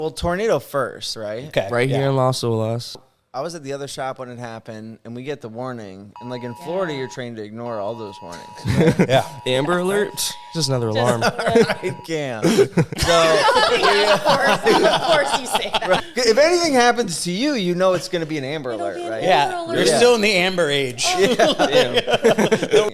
Well, tornado first, right? Okay. Right here in Los Olas. I was at the other shop when it happened, and we get the warning. And like in Florida, you're trained to ignore all those warnings. Right? Yeah. Amber Alert. Just another alarm. I can't. So, Of course you say that. if anything happens to you, you know it's going to be an Amber Alert, be an right? Amber Yeah. Alert. You're still in the amber age.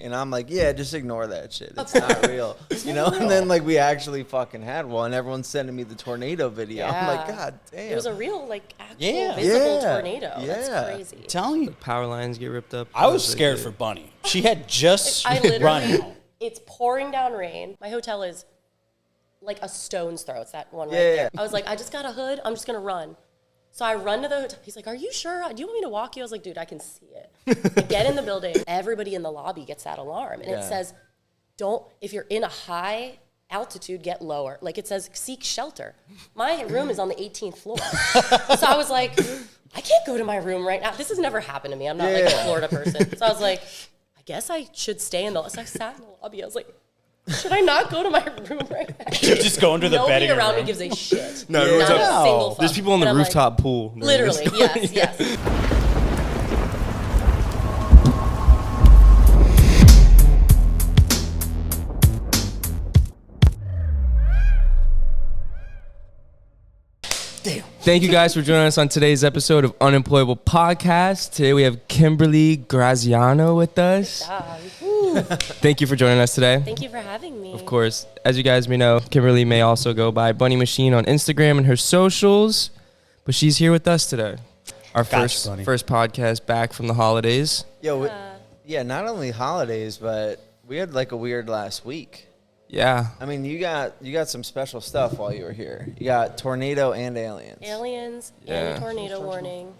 And I'm like, yeah, just ignore that shit. It's not real. You know? And then like we actually fucking had one. Everyone's sending me the tornado video. I'm like, God damn. It was a real, like, actual Yeah. visible tornado. Yeah. That's crazy. Telling you. Power lines get ripped up. I was scared for Bunny. She had just I run literally, out. it's pouring down rain. My hotel is like a stone's throw. It's that one right Yeah. there. I was like, I just got a hood. I'm just going to run. So I run to the hotel. He's like, are you sure? Do you want me to walk you? I was like, dude, I can see it. I get in the building. Everybody in the lobby gets that alarm. And it says, if you're in a high altitude, get lower. Like it says, seek shelter. My room is on the 18th floor. So I was like, I can't go to my room right now. This has never happened to me. I'm not like a Florida person. So I was like, I guess I should stay in the, so I sat in the lobby. I was like, should I not go to my room right now? You just go into the bed in Nobody your around room. me gives a shit. No, Not everyone's a up. single fuck. There's people on the And I'm like, rooftop pool. Literally, yes. Damn. Thank you guys for joining us on today's episode of Unemployable Podcast. Today we have Kimberly Graziano with us. Thank you for joining us today. Thank you for having me. Of course, as you guys may know, Kimberly may also go by Bunny Machine on Instagram and her socials, but she's here with us today. Our first podcast back from the holidays. Yo, not only holidays, but we had like a weird last week. Yeah. I mean, you got some special stuff while you were here. You got tornado and aliens. Aliens Yeah. and tornado warning.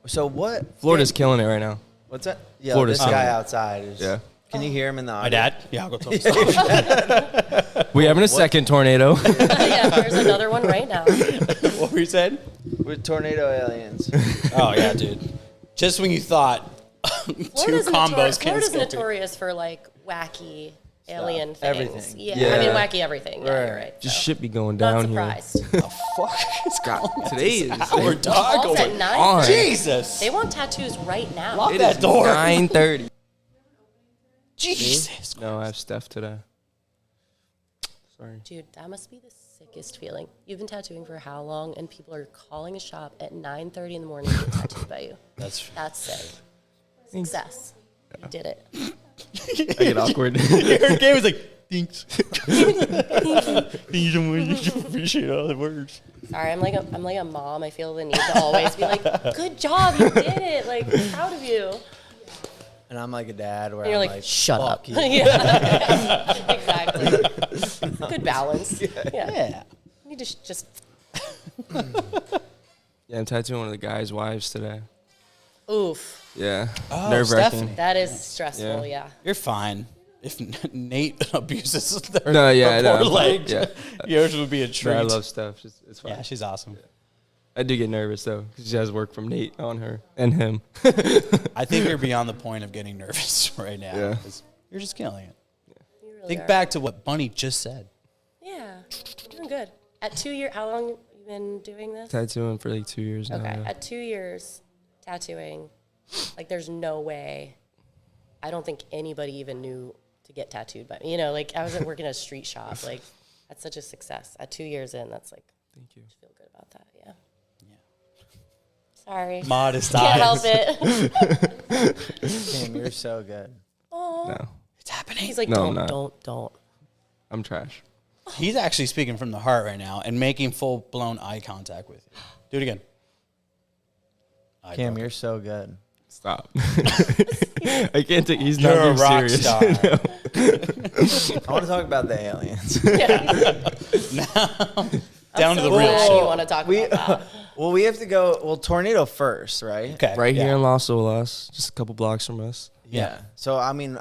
So what? Florida's killing it right now. What's that? Yeah, Florida's this guy killing it. outside is. Yeah. Can you hear him in the audio? My dad? Yeah, I'll go tell him. Stop. We having a second tornado. Yeah, there's another one right now. What were you saying? With tornado aliens. Oh, yeah, dude. Just when you thought two combos can Florida's escape. notorious for like wacky alien things. Everything. Yeah, I mean wacky everything. Yeah, you're right. Just so. shit be going Not down here. surprised. Today is Our dog Calls at over. 9. on. Jesus. They want tattoos right now. Lock It that is door. 9:30. Jesus. No, I have Steph today. Sorry. Dude, that must be the sickest feeling. You've been tattooing for how long? And people are calling a shop at 9:30 in the morning to get tattooed by you. That's sick. Success. You did it. I get awkward. Your game was like, thanks. Thank you so much. Appreciate all the words. Sorry, I'm like a mom. I feel the need to always be like, good job, you did it. Like, proud of you. And I'm like a dad where And you're I'm like, shut up. you. Yeah, exactly. Good balance. Yeah. You need to just. Yeah, I'm tattooing one of the guys' wives today. Oof. Yeah. Oh, Nerve-wracking. Stephanie. That is stressful. Yeah. You're fine. If Nate abuses their No, yeah, I know. poor leg, Yeah. yours would be a treat. No, I love Steph. It's fine. Yeah, she's awesome. I do get nervous, though, because she has work from Nate on her and him. I think you're beyond the point of getting nervous right now. Yeah. 'Cause you're just killing it. You really Think are. back to what Bunny just said. Yeah. Doing good. At 2 years, how long have you been doing this? Tattooing for like 2 years now. Okay. yeah. At 2 years tattooing, like there's no way. I don't think anybody even knew to get tattooed by me. You know, like I was working at a street shop. Like that's such a success. At 2 years in, that's like. Thank you. I feel good about that. Yeah. Sorry. Modest Can't eyes. help it. Damn, you're so good. Oh. No, It's happening. He's like, No, I'm not. don't. I'm trash. He's actually speaking from the heart right now and making full-blown eye contact with you. Do it again. Cam, you're so good. Stop. I can't take. He's You're not a being rock serious. star. I want to talk about the aliens. Down to the so real glad shit. you want to talk about that. Well, we have to go. Well, tornado first, right? Okay. Right yeah. here in Los Olas, just a couple blocks from us. Yeah. So I mean,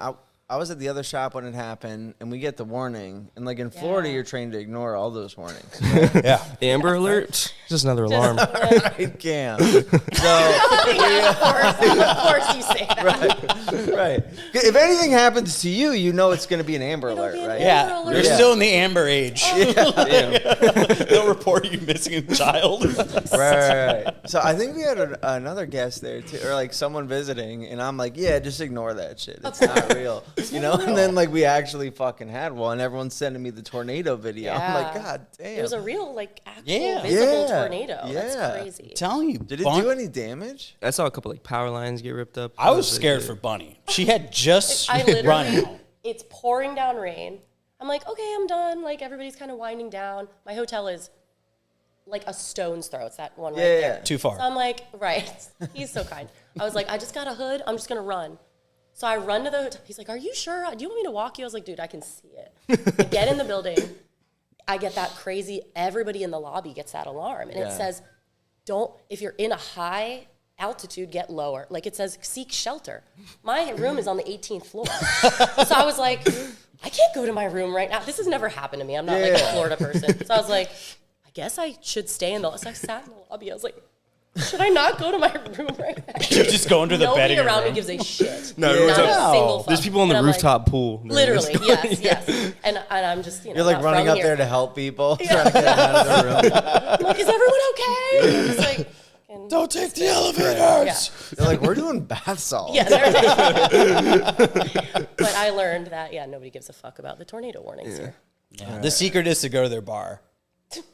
I was at the other shop when it happened, and we get the warning. And like in Florida, you're trained to ignore all those warnings. Right? Yeah. Amber Alert. Just another alarm. Right, Cam. So, Of course you say that. right. If anything happens to you, you know it's going to be an Amber It'll Alert, be an right? Amber Yeah. Alert. You're still in the amber age. Damn. They'll report you missing a child. Right. So I think we had another guest there too, or like someone visiting, and I'm like, yeah, just ignore that shit. It's not real, you know. And then like we actually fucking had one. Everyone's sending me the tornado video. I'm like, God damn. It was a real like actual Yeah. visible Yeah. tornado. Yeah. That's crazy. I'm telling you. Did it do any damage? I saw a couple like power lines get ripped up. I was scared for Bunny. She had just I run literally, out. it's pouring down rain. I'm like, okay, I'm done. Like everybody's kind of winding down. My hotel is like a stone's throw. It's that one right there. Too far. So I'm like, right. He's so kind. I was like, I just got a hood. I'm just going to run. So I run to the hotel. He's like, are you sure? Do you want me to walk you? I was like, dude, I can see it. I get in the building. I get that crazy, everybody in the lobby gets that alarm. And it says, if you're in a high altitude, get lower. Like it says, seek shelter. My room is on the 18th floor. So I was like, I can't go to my room right now. This has never happened to me. I'm not like a Florida person. So I was like, I guess I should stay in the, so I sat in the lobby. I was like, should I not go to my room right now? You're just going to the bed Nobody in your around room. me gives a shit. No, Not a single fuck. There's people on the And I'm like, rooftop pool. literally, yes. And I'm just, You're like not running from up here. there to help people, trying to get them out of their room. I'm like, is everyone okay? And I'm just like, Don't take the elevators. They're like, we're doing bath salts. yeah, but I learned that, nobody gives a fuck about the tornado warnings here. Yeah. The secret is to go to their bar, Just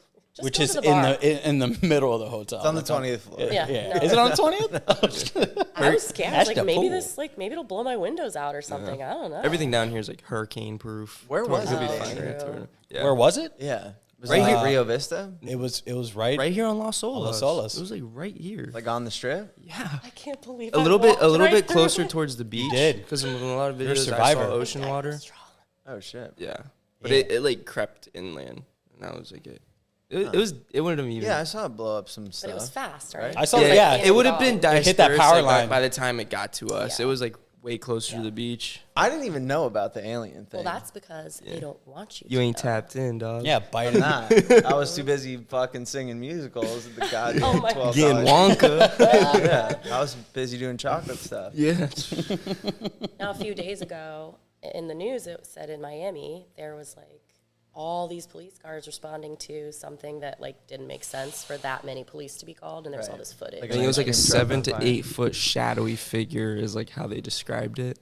which go is to the bar. in the middle of the hotel. It's on the 20th floor. Yeah. No. Is it on the 20th? I was scared. I was like, Hashtag maybe pool. maybe it'll blow my windows out or something. I don't know. Everything down here is like hurricane proof. Where was It'll be it? fine, right? True. Yeah. Where was it? Yeah. Was Right it like here. Rio Vista? It was right. Right here on Los Olas. Los Olas. It was like right here. Like on the strip? Yeah. I can't believe A little bit right closer through. towards the beach. did. Because in a lot of You're a videos I survivor. saw ocean water. Oh, shit. Yeah. But it like crept inland. And that was like it. It wouldn't have even. Yeah, I saw it blow up some But stuff. it was fast, right? I saw. Yeah, Yeah, it would have been It hit that dispersed, power like, line. by the time it got to us. Yeah. It was like way closer to the beach. I didn't even know about the alien thing. Well, that's because they don't want you. You to ain't know. tapped in, dog. Yeah, Biden. Nah, I was too busy fucking singing musicals at the goddamn Oh my 12 Getting Wonka. Yeah, I was busy doing chocolate stuff. Yeah. Now, a few days ago in the news, it said in Miami there was like all these police cars responding to something that like didn't make sense for that many police to be called, and there was all this footage. Like I think it was like a Ice cream truck 7 on to fire. 8 foot shadowy figure is like how they described it.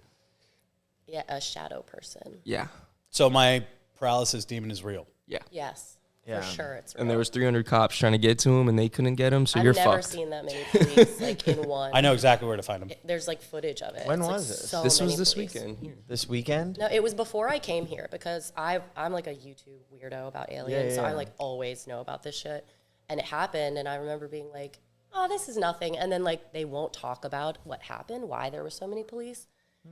Yeah, a shadow person. Yeah. So my paralysis demon is real. Yeah. Yes, Yeah. for sure. It's real. And there was 300 cops trying to get to him, and they couldn't get him. So I've you're never fucked. seen that many police like in one. I know exactly where to find him. There's like footage of it. When It's, like, was this? so This was many this police. weekend. Here. This weekend? No, it was before I came here because I'm like a YouTube weirdo about aliens, so yeah. I like always know about this shit. And it happened, and I remember being like, "Oh, this is nothing." And then like they won't talk about what happened, why there were so many police,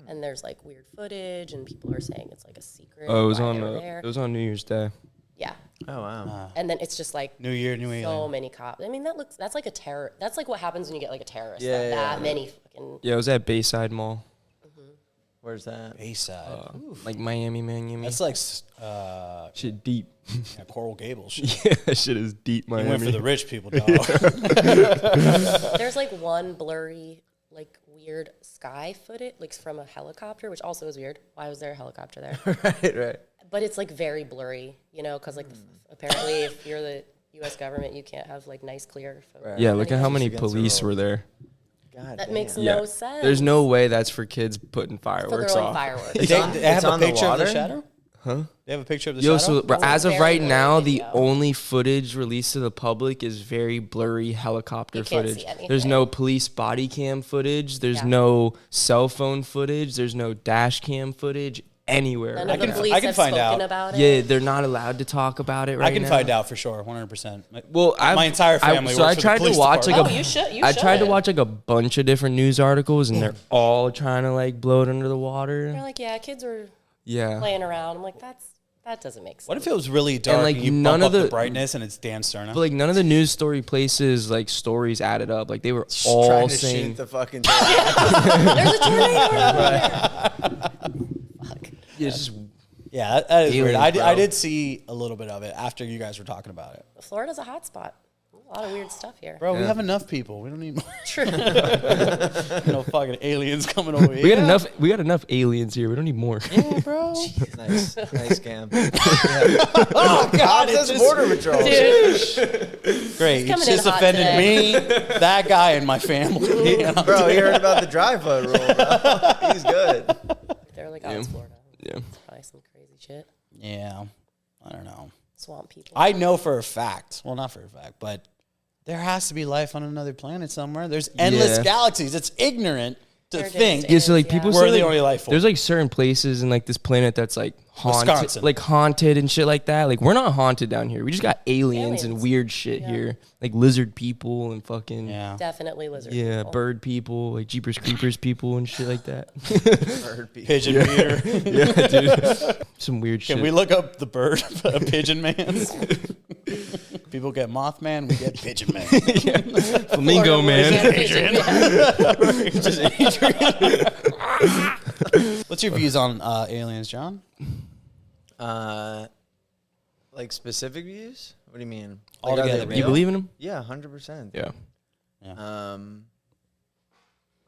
and there's like weird footage, and people are saying it's like a secret. Oh, it was why on they were there. it was on New Year's Day. Yeah, Oh, wow. and then it's just like New Year, new alien. so many cops. I mean, that's like a terror. That's like what happens when you get like a terrorist. Yeah, that many fucking. Yeah, it was at Bayside Mall, Where's that? Bayside. like Miami. That's like Shit deep. Coral Gables. Shit. Yeah, that shit is deep, You Miami. went for the rich people, dog. There's like one blurry, like weird sky footage, like from a helicopter, which also is weird. Why was there a helicopter there? right. But it's like very blurry, you know, because like apparently if you're the U.S. government, you can't have like nice clear photos. Right. Yeah, look at how many Against the police rules. were there. God That damn. makes Yeah. no sense. There's no way that's for kids putting for their fireworks own off. fireworks. They on- have it's a on the picture of the water? shadow? Huh? They have a picture of the Yo, shadow? so as of very right blurry now, the video. only footage released to the public is very blurry helicopter You can't footage. see anything. There's no police body cam footage. There's Yeah. no cell phone footage. There's no dash cam footage anywhere. None right of the now. police I can have find spoken out. about it. Yeah, they're not allowed to talk about it right I can now. find out for sure, 100%. Well, my entire family so works I for the tried to police watch like department. Oh, you should. I tried to watch like a bunch of different news articles, and they're all trying to like blow it under the water. They're like, yeah, kids were Yeah. playing around. I'm like, that doesn't make sense. What if it was really dark like, and you none bump of up the the- brightness and it's Dan Sterna? But like none of the news story places like stories added up. Like they were Just all trying to saying shoot the fucking There's a tornado over there. Fuck. Yeah, it's just Yeah, that is weird. Aliens, I bro. did see a little bit of it after you guys were talking about it. Florida's a hot spot. A lot of weird stuff here. Bro, we have enough people. We don't need more. True. No fucking aliens coming over here. we got enough aliens here. We don't need more. Yeah, bro. Nice scam. Oh, God. It's It's Border Patrol. Dude, great. You coming in just hot offended today. me, that guy, and my family. You know? Bro, you heard about the dry-foot rule, bro. He's good. they're like, oh, it's Florida. Yeah. It's probably some crazy shit. Yeah, I don't know. Swamp people. I know for a fact, well, not for a fact, but there has to be life on another planet somewhere. There's endless Yeah. galaxies. It's ignorant to There just think. Yeah, so like Yeah. people We're say the like, only life form. there's like certain places in like this planet that's like Wisconsin. haunted and shit like that. Like we're not haunted down here. We just got aliens and Aliens. weird shit here, like lizard people and fucking Yeah. Definitely lizard yeah, people. bird people, like Jeepers Creepers people and shit like that. Bird people. Pigeon meter. Yeah, dude, some weird shit. Can we look up the bird, pigeon man? People get Mothman, we get Pigeon Man. Flamingo man? What's your views on aliens, John? Like specific views? What do you mean? All Like, are together, they Do you real? believe in them? Yeah, 100%. Yeah.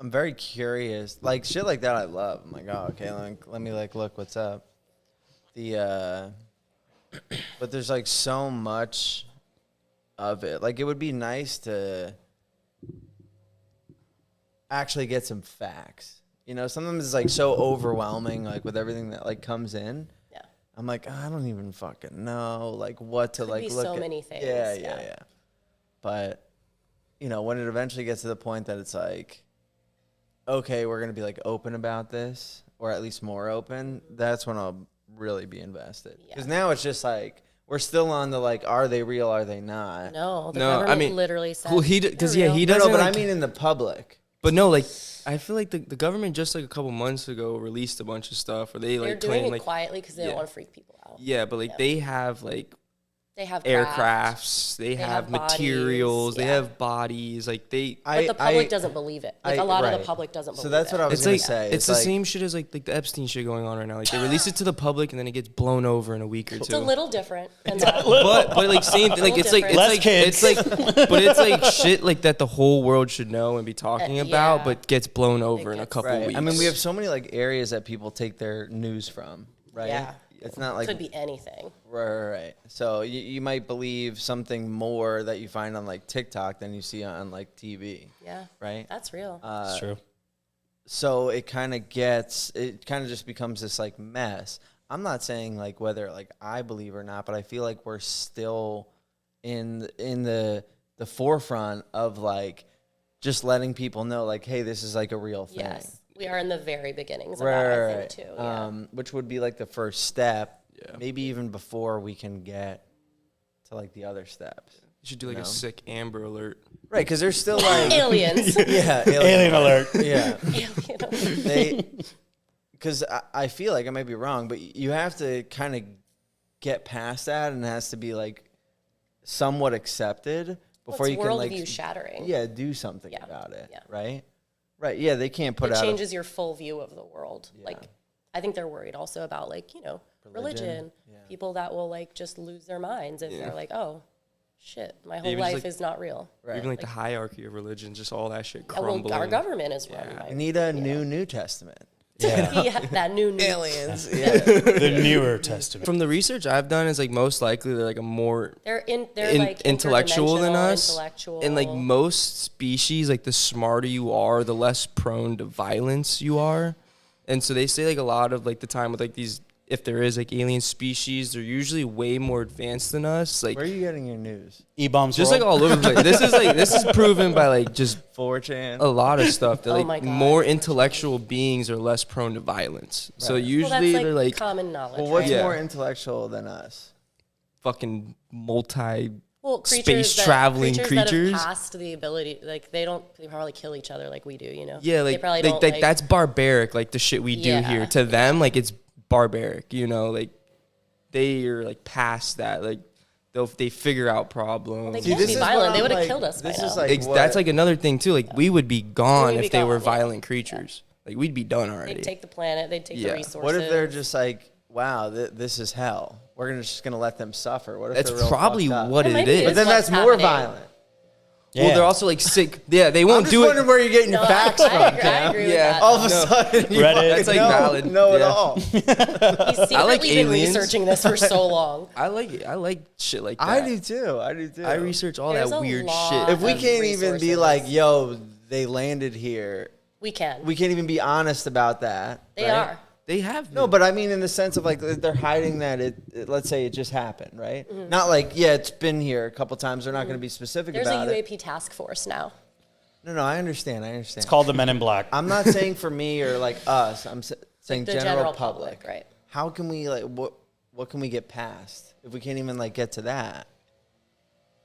I'm very curious. Like shit like that I love. I'm like, oh, okay, let me like look what's up. But there's like so much of it. Like it would be nice to actually get some facts. You know, sometimes it's like so overwhelming, like with everything that like comes in. Yeah. I'm like, I don't even fucking know like what to Could like be look so at. many things, Yeah. yeah. But you know, when it eventually gets to the point that it's like, okay, we're gonna be like open about this, or at least more open, that's when I'll really be invested. Because now it's just like we're still on the like, are they real? Are they not? No, the No, I government mean, literally said. well, because they're he real. doesn't. No, but like- I mean in the public. But no, like I feel like the government just like a couple months ago released a bunch of stuff, or they They're like doing claim it like quietly because they yeah. don't want to freak people out. yeah, but like Yeah. they have like They have aircrafts, they have have materials, bodies, they yeah. have bodies, like they. But the public doesn't believe it. Like a lot of the public doesn't believe it. So that's what I was It's gonna like say. it's the like, same shit as like the Epstein shit going on right now. Like they release it to the public and then it gets blown over in a week or two. It's a little different. Than that. but like same thing. Like it's like different. Less kids. it's like but it's like shit like that the whole world should know and be talking about, yeah. but gets blown over in a gets- couple Right. weeks. I mean, we have so many like areas that people take their news from, right? Yeah. It's not like Could be anything. right. So you might believe something more that you find on like TikTok than you see on like TV, Yeah. right? That's real. It's true. So it kind of just becomes this like mess. I'm not saying like whether like I believe or not, but I feel like we're still in the forefront of like just letting people know like, hey, this is like a real thing. Yes. We are in the very beginnings of that, I think, too. Yeah. Which would be like the first step, Yeah. maybe even before we can get to like the other steps. you should do like No. a sick Amber Alert. Right, because there's still like Aliens. yeah, Alien alert. yeah. Alien. Because I feel like I might be wrong, but you have to kind of get past that, and it has to be like somewhat accepted before you can like worldview shattering. yeah, do something Yeah, about it, yeah. right? Right, yeah, they can't put It out a- changes your full view of the world. Like, I think they're worried also about like, religion. Yeah. People that will like just lose their minds if they're like, oh, shit, my whole Even just, life like- is not real. Right. Even like the hierarchy of religion, just all that shit Well, crumbling. our government is run by We need a New Testament. yeah, that new Aliens, yeah. The newer testament. From the research I've done, is like most likely they're like a more They're like intellectual than interdimensional, us. Intellectual. And like most species, like the smarter you are, the less prone to violence you are. And so they say like a lot of like the time with like these, if there is like alien species, they're usually way more advanced than us. Like Where are you getting your news? E-bombs just world. like all over the place. This is proven by like just 4chan. a lot of stuff that Oh like my God. more intellectual beings are less prone to violence. So Right. well, usually that's they're like common knowledge. Well, what's right? Yeah. more intellectual than us? fucking multi Well, space traveling that creatures. have passed the ability, like they probably kill each other like we do, Yeah, They like probably like, don't, like that's barbaric. Like the shit we do Yeah. here to them, like it's barbaric. Like they are like past that. Like they figure out problems. They See, can't this be is what violent. They I'm would have like- killed us by this now. is like what- That's like another thing too. Like we would be gone We would if be they were gone, yeah. violent creatures. like we'd be done already. They'd take the planet. They'd take the resources. What if they're just like, wow, this is hell. We're just gonna let them suffer. What if That's they're real probably fucked up? what it is. But then that's more violent. Well, they're also like sick. Yeah, they won't do it. I'm just wondering where you're getting your facts from, I Cam. agree with Yeah. that. All of a sudden, you Reddit. fucking It's like valid. know it Yeah. all. He's secretly like been aliens. researching this for so long. I like shit like that. I do too. I research all There's that a weird lot. shit. If we of can't even be resources. like, yo, they landed here, We can. we can't even be honest about that. They right? are. They have No, but I mean in the sense of like they're hiding that let's say it just happened, right? Not like, yeah, it's been here a couple times. They're not going to be specific There's about a it. UAP task force now. No, I understand. It's called the Men in Black. I'm not saying for me or like us. I'm saying The general public. right? How can we like what can we get past if we can't even like get to that?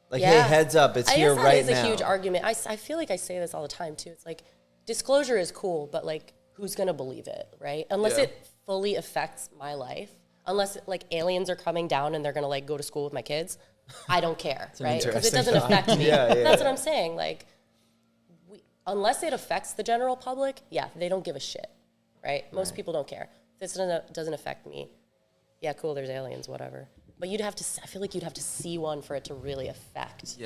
Like, Yeah. hey, heads up, it's I here guess right that is now. a huge argument. I feel like I say this all the time too. It's like disclosure is cool, but like who's gonna believe it, right? Unless Yeah. it fully affects my life. Unless like aliens are coming down and they're gonna like go to school with my kids, I don't care, right? Because it doesn't interesting affect me. Yeah, That's what I'm saying. Like, unless it affects the general public, yeah, they don't give a shit, right? Most people don't care. If this doesn't affect me, yeah, cool. There's aliens, whatever. But you'd have to. I feel like you'd have to see one for it to really affect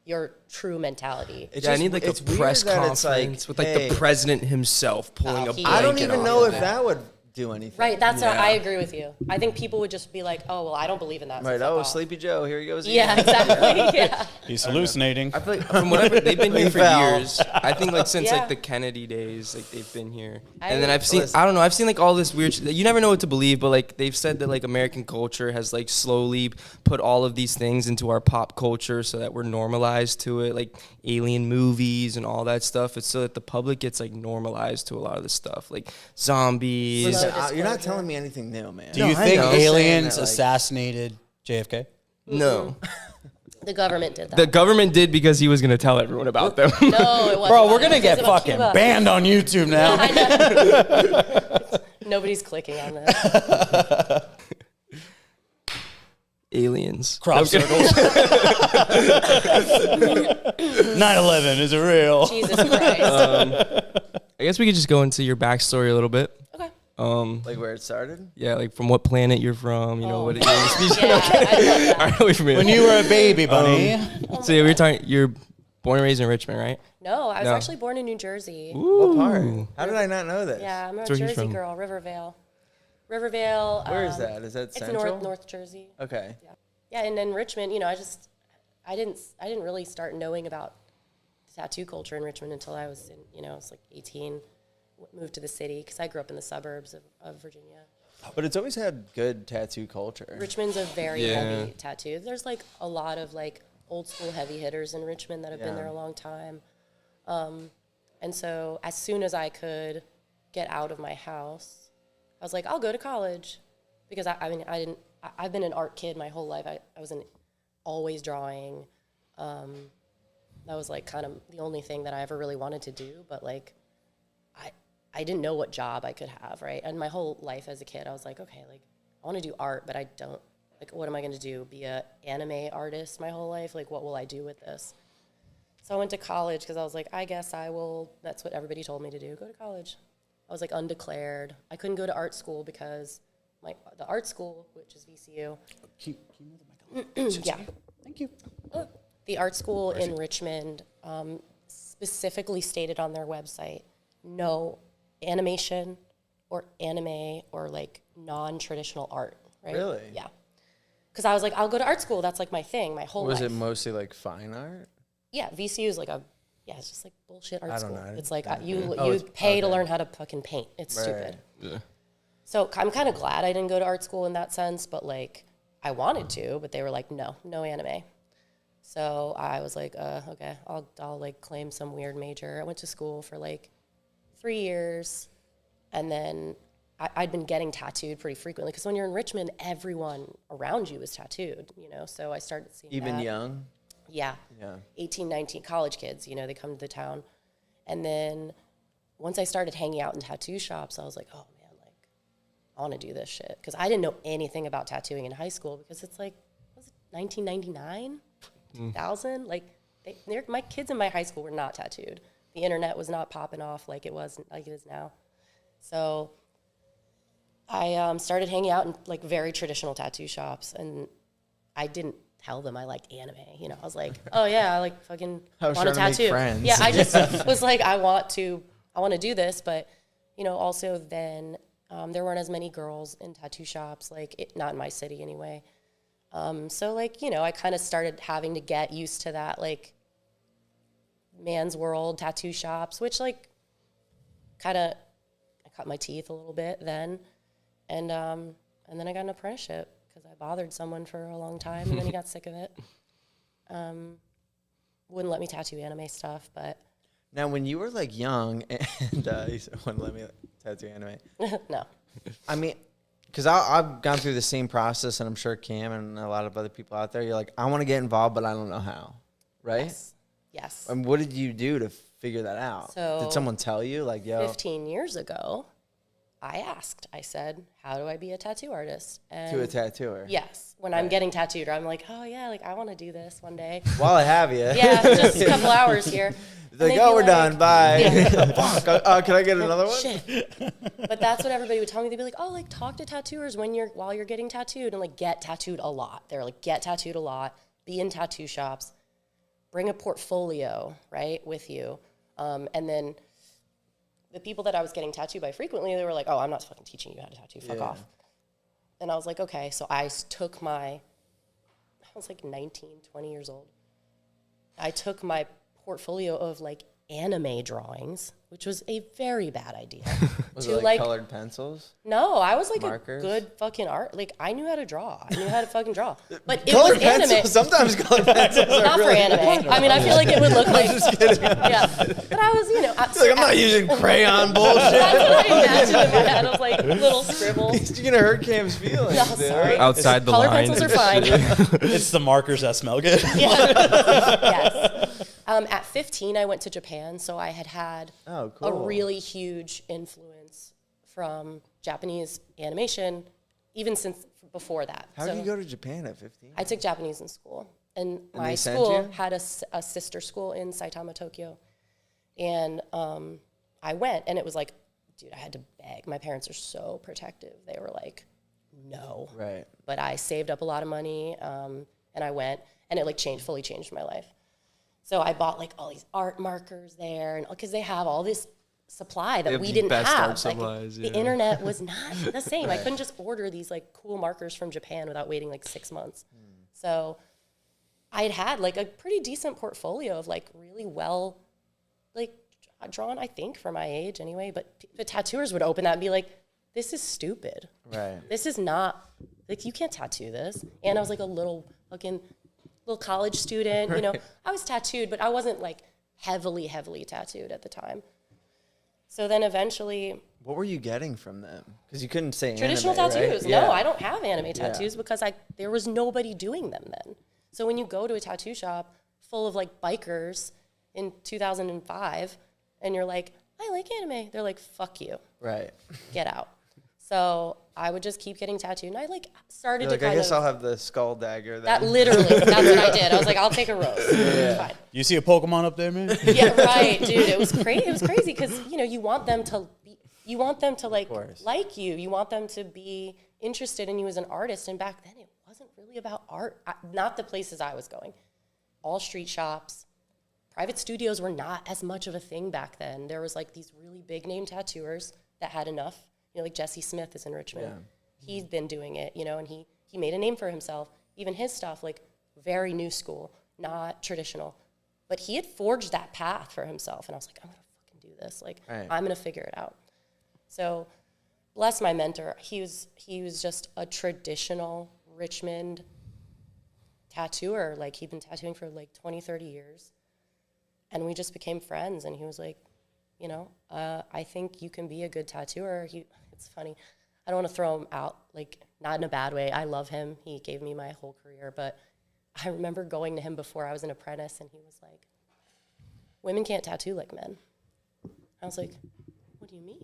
your true mentality. It's I just- need like a it's weird press that it's conference with like hey, the president himself pulling a he- blanket I don't even off know of if it. that would do anything. Right, that's Yeah. how I agree with you. I think people would just be like, oh, well, I don't believe in that. so Right. fuck Oh, off. Sleepy Joe, here he goes. Yeah, again. exactly. Yeah. He's hallucinating. I feel like from whatever they've been here He for fell. years. I think like since Yeah. like the Kennedy days, like they've been here. I And then agree. I've seen I don't know, I've seen like all this weird shit. You never know what to believe, but like they've said that like American culture has like slowly put all of these things into our pop culture so that we're normalized to it, like alien movies and all that stuff. It's so that the public gets like normalized to a lot of this stuff, like zombies. Listen, Slow you're not disclosure. telling me anything new, man. Do you I think know. aliens Saying that, like- assassinated JFK? No. The government did that. The government did because he was going to tell everyone about them. no, it wasn't. Bro, we're It gonna was get about fucking Cuba. banned on YouTube now. I know. Nobody's clicking on this. Aliens. Crop circles. 9/11 is it real? Jesus Christ. I guess we could just go into your backstory a little bit. Okay. Like where it started? Yeah, like from what planet you're from, you know, what Yeah, I love that. All right, wait for me. When you were a baby, bunny. So yeah, we were talking. You're born and raised in Richmond, right? No, I was No. actually born in New Jersey. What part? How did I not know this? Yeah, I'm a That's where he's Jersey from. girl, Rivervale. Rivervale. Where is that? Is that It's central? North Jersey. Okay. Yeah, and in Richmond, you know, I didn't really start knowing about tattoo culture in Richmond until I was in, you know, I was like 18, moved to the city because I grew up in the suburbs of Virginia. But it's always had good tattoo culture. Richmond's a very Yeah. heavy tattoo. There's like a lot of like old school heavy hitters in Richmond that have been Yeah. there a long time. And so as soon as I could get out of my house, I was like, I'll go to college because I've been an art kid my whole life. I was always drawing. That was like kind of the only thing that I ever really wanted to do. But like, I didn't know what job I could have, right? And my whole life as a kid, I was like, okay, like I want to do art, but I don't, like, what am I going to do? Be a anime artist my whole life? Like, what will I do with this? So I went to college because I was like, I guess I will, that's what everybody told me to do, go to college. I was like undeclared. I couldn't go to art school because the art school, which is VCU. Yeah. Thank you. The art school in Richmond specifically stated on their website, no animation or anime or like non-traditional art, right? Really? Yeah. Because I was like, I'll go to art school. That's like my thing, my whole Was life. it mostly like fine art? Yeah, VCU is like it's just like bullshit art I don't school. know. It's like Oh, you it's- pay to okay. learn how to fucking paint. It's Right. stupid. Yeah. So I'm kind of glad I didn't go to art school in that sense, but like I wanted to, but they were like, no anime. So I was like, okay, I'll like claim some weird major. I went to school for like 3 years, and then I'd been getting tattooed pretty frequently because when you're in Richmond, everyone around you is tattooed, you know. So I started seeing Even that. young? Yeah. Yeah. 18, 19, college kids, you know, they come to the town. And then once I started hanging out in tattoo shops, I was like, oh man, like, I want to do this shit. Because I didn't know anything about tattooing in high school because it's like, was it 1999? 2000? Like, my kids in my high school were not tattooed. The internet was not popping off like it is now. So I started hanging out in like very traditional tattoo shops, and I didn't tell them I liked anime. You know, I was like, oh yeah, I like fucking I was want a trying to make tattoo. friends. Yeah, I just was like, I want to do this, but you know, also then there weren't as many girls in tattoo shops, like not in my city anyway. So like, you know, I kind of started having to get used to that, like man's world tattoo shops, which like kind of I cut my teeth a little bit then. And then I got an apprenticeship because I bothered someone for a long time, and then he got sick of it. Wouldn't let me tattoo anime stuff, but. Now, when you were like young and you said, wouldn't let me tattoo anime. No. I mean, because I've gone through the same process, and I'm sure Cam and a lot of other people out there, you're like, I want to get involved, but I don't know how, right? Yes. And what did you do to figure that out? So, did someone tell you, like, yo? 15 years ago, I said, how do I be a tattoo artist? And To a tattooer. yes. When I'm getting tattooed, I'm like, oh yeah, like I want to do this one day. While I have you. Yeah, just a couple hours here. It's like, oh, we're done. Bye. Yeah. Fuck. Can I get another one? Shit. But that's what everybody would tell me. They'd be like, oh, like talk to tattooers while you're getting tattooed, and like get tattooed a lot. They're like, get tattooed a lot, be in tattoo shops, bring a portfolio, right, with you. And then the people that I was getting tattooed by frequently, they were like, oh, I'm not fucking teaching you how to tattoo. Fuck off. And I was like, okay. So I was like 19, 20 years old. I took my portfolio of like anime drawings, which was a very bad idea. Was it like colored pencils? No, I was like Markers? a good fucking art. Like I knew how to draw. I knew how to fucking draw. But it Colored was anime. pencils? Sometimes colored pencils are Not really for anime. I mean, I feel like it would look like. Yeah, but I was, you know, Like, I'm not using crayon bullshit. That's what I imagined in my head. I was like little scribbles. You're gonna hurt Cam's feelings. No, dude. sorry. Outside the Color line. pencils are fine. It's the markers that smell good. Yes. At 15, I went to Japan, so I had Oh, cool. a really huge influence from Japanese animation, even since before that. How so did you go to Japan at 15? I took Japanese in school, and my they sent school you? had a sister school in Saitama, Tokyo, and I went, and it was like, dude, I had to beg. My parents are so protective. They were like, no. Right. But I saved up a lot of money, and I went, and it like fully changed my life. So I bought like all these art markers there, and because they have all this supply that we didn't best have. art Like, supplies, the internet was not the same. I couldn't just order these like cool markers from Japan without waiting like 6 months. So I'd had like a pretty decent portfolio of like really well, like drawn, I think, for my age anyway. But the tattooers would open that and be like, "This is stupid. Right. This is not like you can't tattoo this." And I was like a little college student, you know. I was tattooed, but I wasn't like heavily tattooed at the time. So then eventually, What were you getting from them? Because you couldn't say traditional anime, tattoos. right? No, I don't have anime tattoos because there was nobody doing them then. So when you go to a tattoo shop full of like bikers in 2005 and you're like, I like anime, they're like, fuck you, Right. get out. So I would just keep getting tattooed, and I like started You're to like, kind I guess of. I'll have the skull dagger. That Then. literally, that's what I did. I was like, I'll take a rose. It's fine. You see a Pokemon up there, man? Yeah, right, dude. It was crazy. It was crazy because you want them to like you. You want them to be interested in you as an artist. And back then, it wasn't really about art. Not the places I was going. All street shops, private studios were not as much of a thing back then. There was like these really big name tattooers that had enough. You know, like Jesse Smith is in Richmond. Yeah. He's been doing it, and he made a name for himself. Even his stuff, like very new school, not traditional. But he had forged that path for himself. And I was like, I'm going to fucking do this. Like, I'm going to figure it out. So bless my mentor. He was just a traditional Richmond tattooer. Like, he'd been tattooing for like 20, 30 years. And we just became friends. And he was like, I think you can be a good tattooer. It's funny. I don't want to throw him out, like, not in a bad way. I love him. He gave me my whole career. But I remember going to him before I was an apprentice, and he was like, women can't tattoo like men. I was like, what do you mean?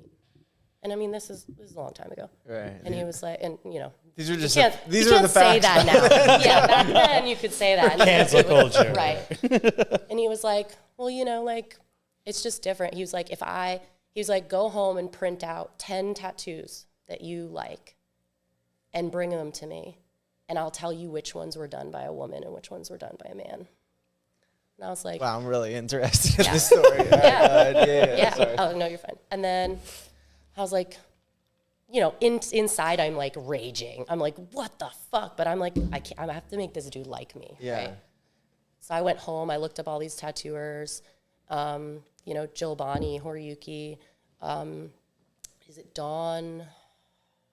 And I mean, this is a long time ago. Right. And he was like, and these are just these are the facts. Say that now. Yeah, back then you could say that. Cancel culture. Right. And he was like, well, like, it's just different. He was like, if I He was like, go home and print out 10 tattoos that you like and bring them to me. And I'll tell you which ones were done by a woman and which ones were done by a man. And I was like, wow, I'm really interested in this story. Yeah. Sorry. Oh, no, you're fine. And then I was like, you know, inside I'm like raging. I'm like, what the fuck? But I'm like, I have to make this dude like me. Yeah. Right? So I went home. I looked up all these tattooers. You know, Jill Bonnie, Horiyuki. Is it Dawn?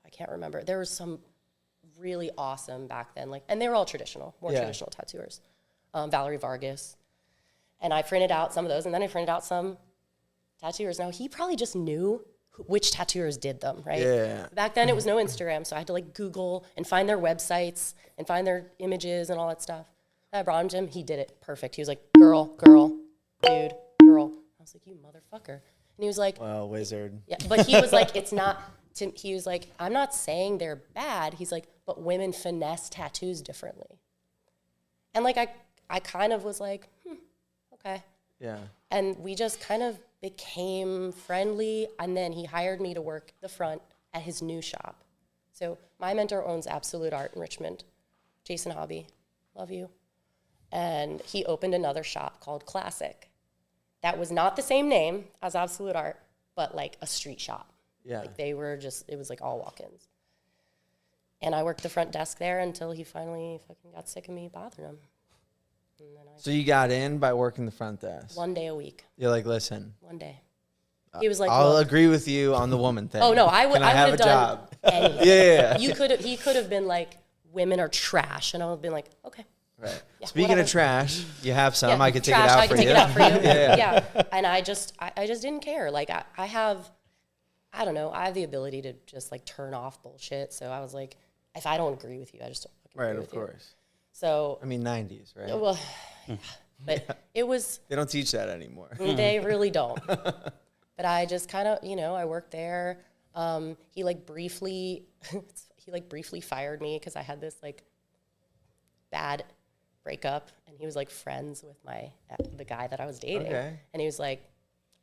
I can't remember. There was some really awesome back then. Like, and they were all traditional, more traditional tattooers. Valerie Vargas. And I printed out some of those, and then I printed out some tattooers. Now, he probably just knew which tattooers did them, right? Yeah. Back then, it was no Instagram, so I had to, like, Google and find their websites and find their images and all that stuff. And I brought him to him. He did it perfect. He was like, girl, dude, girl. I was like, you motherfucker. And he was like... Well, wizard. Yeah, but he was like, it's not... He was like, I'm not saying they're bad. He's like, but women finesse tattoos differently. And, like, I kind of was like, okay. Yeah. And we just kind of became friendly, and then he hired me to work the front at his new shop. So my mentor owns Absolute Art in Richmond, Jason Hobby, love you. And he opened another shop called Classic. That was not the same name as Absolute Art, but like a street shop. Yeah. Like they were just, it was like all walk-ins. And I worked the front desk there until he finally fucking got sick of me bothering him. And then So you got in by working the front desk. 1 day a week. You're like, listen. 1 day. He was like, I'll look. agree with you on the woman thing. Oh no, I would Can I have have a done job? anything. Yeah. He could have been like, women are trash, and I would have been like, okay. Right. Yeah, Speaking whatever. of trash, you have some. Yeah, I could take trash, it out I for could you. take it out for you. Yeah. And I just didn't care. Like I have, I don't know, I have the ability to just like turn off bullshit. So I was like, if I don't agree with you, I just don't fucking Right, agree of with you. course. So I mean, 90s, right? well, but it was. They don't teach that anymore. They really don't. But I just kind of, you know, I worked there. He briefly fired me because I had this like bad breakup, and he was like friends with the guy that I was dating. Okay. And he was like,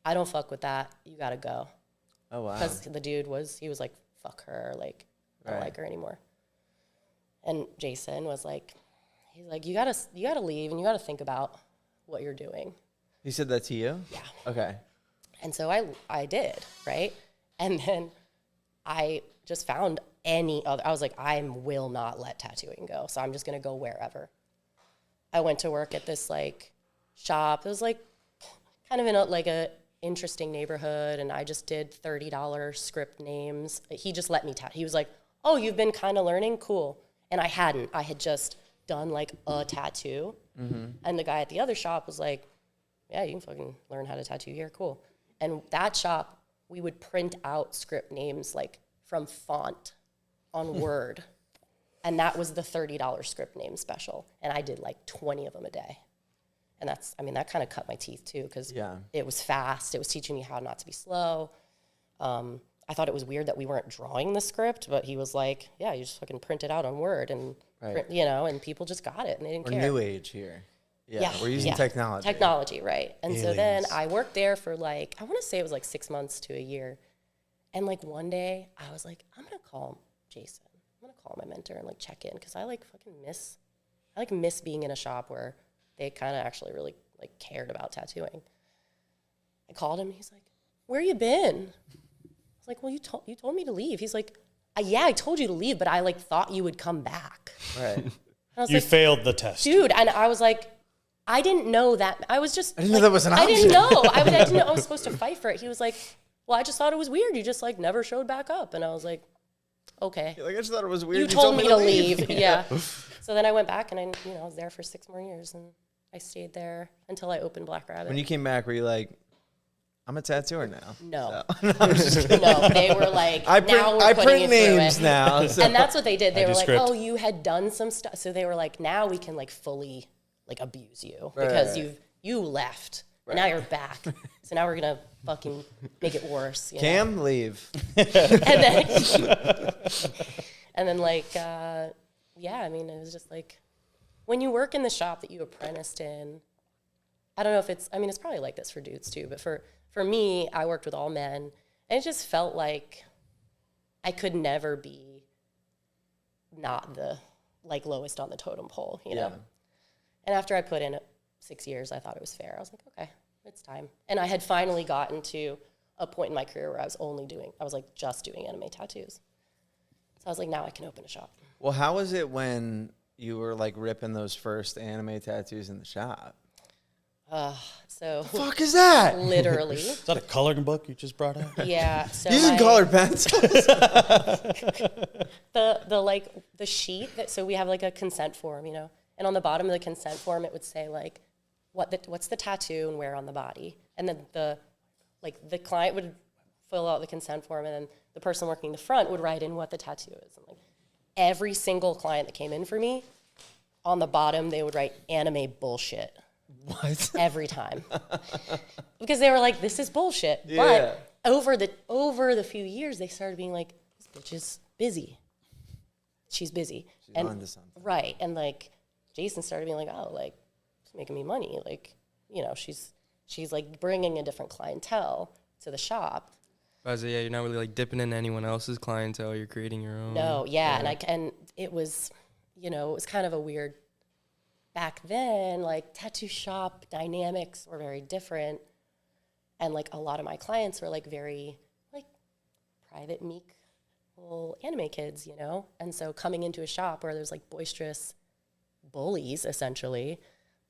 I don't fuck with that. You gotta go. Oh, wow. Because the dude was like, fuck her, like, I don't Right. like her anymore. And Jason was like, he's like, you gotta leave, and you gotta think about what you're doing. He said that to you? Yeah. Okay. And so I did, right? And then I just found any other, I was like, I will not let tattooing go. So I'm just gonna go wherever. I went to work at this like shop. It was like kind of in a interesting neighborhood, and I just did $30 script names. He just let me tattoo. He was like, oh, you've been kind of learning? Cool. And I hadn't. I had just done like a tattoo. Mm-hmm. And the guy at the other shop was like, yeah, you can fucking learn how to tattoo here. Cool. And that shop, we would print out script names like from Fonte on Word. And that was the $30 script name special. And I did like 20 of them a day. And that kind of cut my teeth too, because it was fast. It was teaching me how not to be slow. I thought it was weird that we weren't drawing the script, but he was like, yeah, you just fucking print it out on Word, and and people just got it, and they didn't care. New age here. Yeah, we're using technology. Technology, right. And so then I worked there for like, I want to say it was like 6 months to a year. And like one day I was like, I'm going to call Jason. I'm going to call my mentor and like check in, because I miss being in a shop where they kind of actually really like cared about tattooing. I called him. He's like, where you been? I was like, well, you told me to leave. He's like, yeah, I told you to leave, but I like thought you would come back. Right. You failed the test. Dude, and I was like, I didn't know that. I didn't know that was an option. I didn't know. I didn't know I was supposed to fight for it. He was like, well, I just thought it was weird. You just like never showed back up. And I was like, okay. Like, I just thought it was weird. You told me to leave. Yeah. So then I went back, and I was there for 6 more years, and I stayed there until I opened Black Rabbit. When you came back, were you like, I'm a tattooer now? No. No, I'm just kidding. No, they were like, I now we're putting print you names through it. now. So. And that's what they did. They were like, script. oh, you had done some stuff. So they were like, now we can like fully like abuse you because you left. And now you're back. So now we're going to fucking make it worse. You know? Cam, leave. and then like, it was just like, when you work in the shop that you apprenticed in, I don't know if it's, I mean, it's probably like this for dudes too, but for me, I worked with all men, and it just felt like I could never be not the, like, lowest on the totem pole, you know? And after I put in 6 years, I thought it was fair. I was like, okay, it's time. And I had finally gotten to a point in my career where I was like just doing anime tattoos. So I was like, now I can open a shop. Well, how was it when you were like ripping those first anime tattoos in the shop? So The fuck is that? literally, Is that a coloring book you just brought out? yeah. So Using colored pencils. the sheet that, so we have like a consent form, you know, and on the bottom of the consent form it would say like what's the tattoo and where on the body, and then the client would fill out the consent form, and then the person working the front would write in what the tattoo is. And like every single client that came in for me, on the bottom they would write anime bullshit. What? Every time. Because they were like, this is bullshit. Yeah. But over the few years, they started being like, this bitch is busy. She's busy. She's onto something. Right. And like Jason started being like, oh, like, she's making me money. Like, you know, she's like bringing a different clientele to the shop. So yeah, you're not really like dipping into anyone else's clientele. You're creating your own. No, yeah. And it was, you know, it was kind of a weird, back then, like tattoo shop dynamics were very different. And like a lot of my clients were like very like private, meek little anime kids, you know? And so coming into a shop where there's like boisterous bullies, essentially,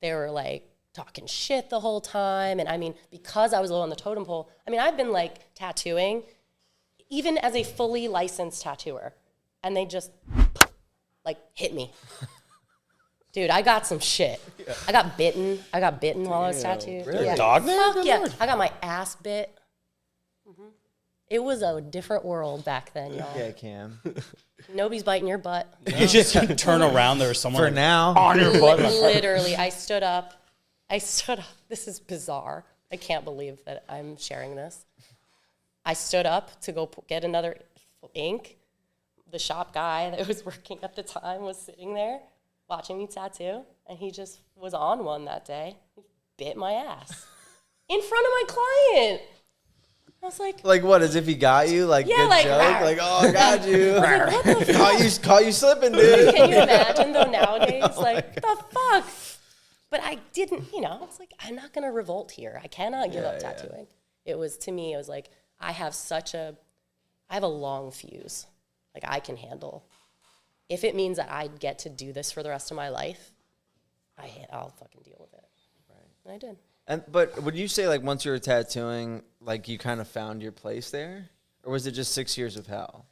they were like talking shit the whole time. And I mean, because I was low on the totem pole, I mean, I've been like tattooing, even as a fully licensed tattooer, and they just like hit me. Dude, I got some shit. Yeah. I got bitten while I was tattooed. Really? Yeah. Dog there? Fuck yeah. I got my ass bit. Mm-hmm. It was a different world back then, y'all. Yeah, Cam. Nobody's biting your butt. You just turn around, there was someone For like, now. on your butt. Literally, I stood up. This is bizarre. I can't believe that I'm sharing this. I stood up to go get another ink. The shop guy that was working at the time was sitting there watching me tattoo, and he just was on one that day. He bit my ass in front of my client. I was like what, as if he got you? Like, yeah, good like, joke? rawr. Like, oh, I got you. I was like, what the fuck? Caught you slipping, dude. Can you imagine, though, nowadays? Like, the fuck? But I didn't, you know, it's like, I'm not going to revolt here. I cannot give up tattooing. It was, to me, it was like, I have a long fuse. Like, I can handle. If it means that I get to do this for the rest of my life, I'll fucking deal with it. Right. And I did. But would you say, like, once you were tattooing, like, you kind of found your place there? Or was it just 6 years of hell?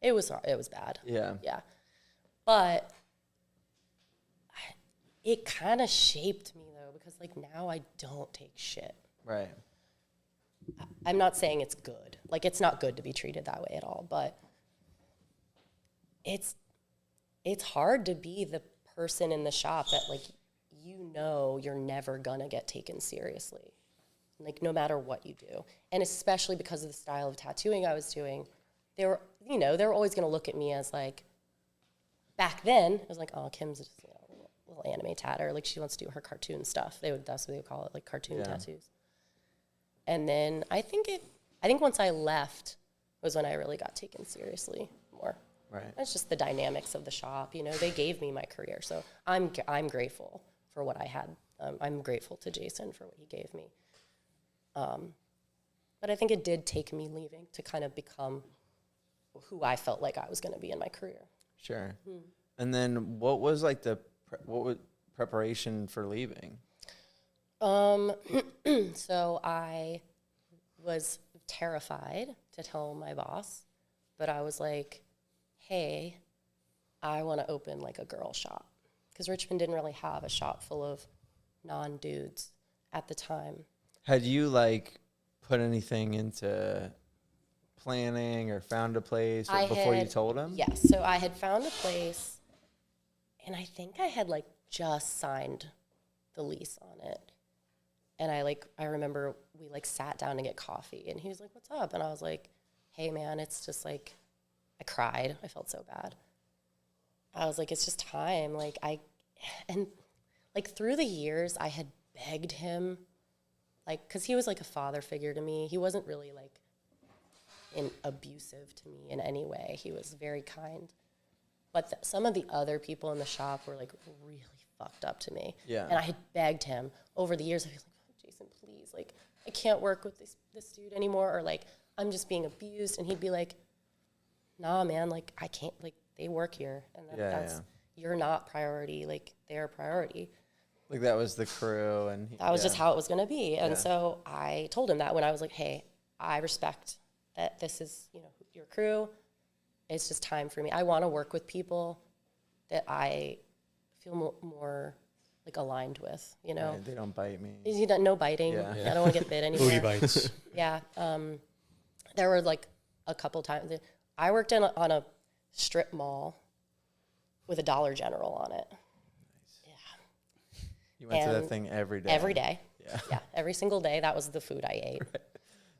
It was bad. Yeah. Yeah. But it kind of shaped me, though, because, like, now I don't take shit. Right. I'm not saying it's good. Like, it's not good to be treated that way at all, but it's hard to be the person in the shop that, like, you know you're never gonna get taken seriously, like, no matter what you do. And especially because of the style of tattooing I was doing, they were always gonna look at me as, like, back then, it was like, oh, Kim's just, you know, a little anime tatter, like, she wants to do her cartoon stuff. That's what they would call it, like, cartoon tattoos. And then I think once I left was when I really got taken seriously more. Right. It's just the dynamics of the shop. You know, they gave me my career, so I'm grateful for what I had. I'm grateful to Jason for what he gave me. But I think it did take me leaving to kind of become who I felt like I was going to be in my career. Sure. And then what was like what was preparation for leaving? So I was terrified to tell my boss, but I was like, hey, I want to open like a girl shop, because Richmond didn't really have a shop full of non-dudes at the time. Had you like put anything into planning or found a place before you told him? Yes. So I had found a place, and I think I had like just signed the lease on it. And I remember we like sat down to get coffee, and he was like, what's up? And I was like, hey man, it's just like, I cried. I felt so bad. I was like, it's just time. Like through the years, I had begged him, like, because he was like a father figure to me. He wasn't really like abusive to me in any way. He was very kind. But some of the other people in the shop were like really fucked up to me. Yeah. And I had begged him over the years. I was like, oh, Jason, please, like, I can't work with this dude anymore, or like, I'm just being abused. And he'd be like, nah, man, like, I can't, like, they work here, and that's you're not priority, like, they're priority. Like, that was the crew, and that was just how it was going to be. And so I told him that when I was like, hey, I respect that this is, you know, your crew. It's just time for me. I want to work with people that I feel more like aligned with, you know. Right, they don't bite me. No biting. Yeah. I don't want to get bit anymore. Booty bites. Yeah. There were like a couple times. I worked on a strip mall with a Dollar General on it. Nice. Yeah. You went to that thing every day. Every day. Yeah. Yeah. Every single day. That was the food I ate. Right.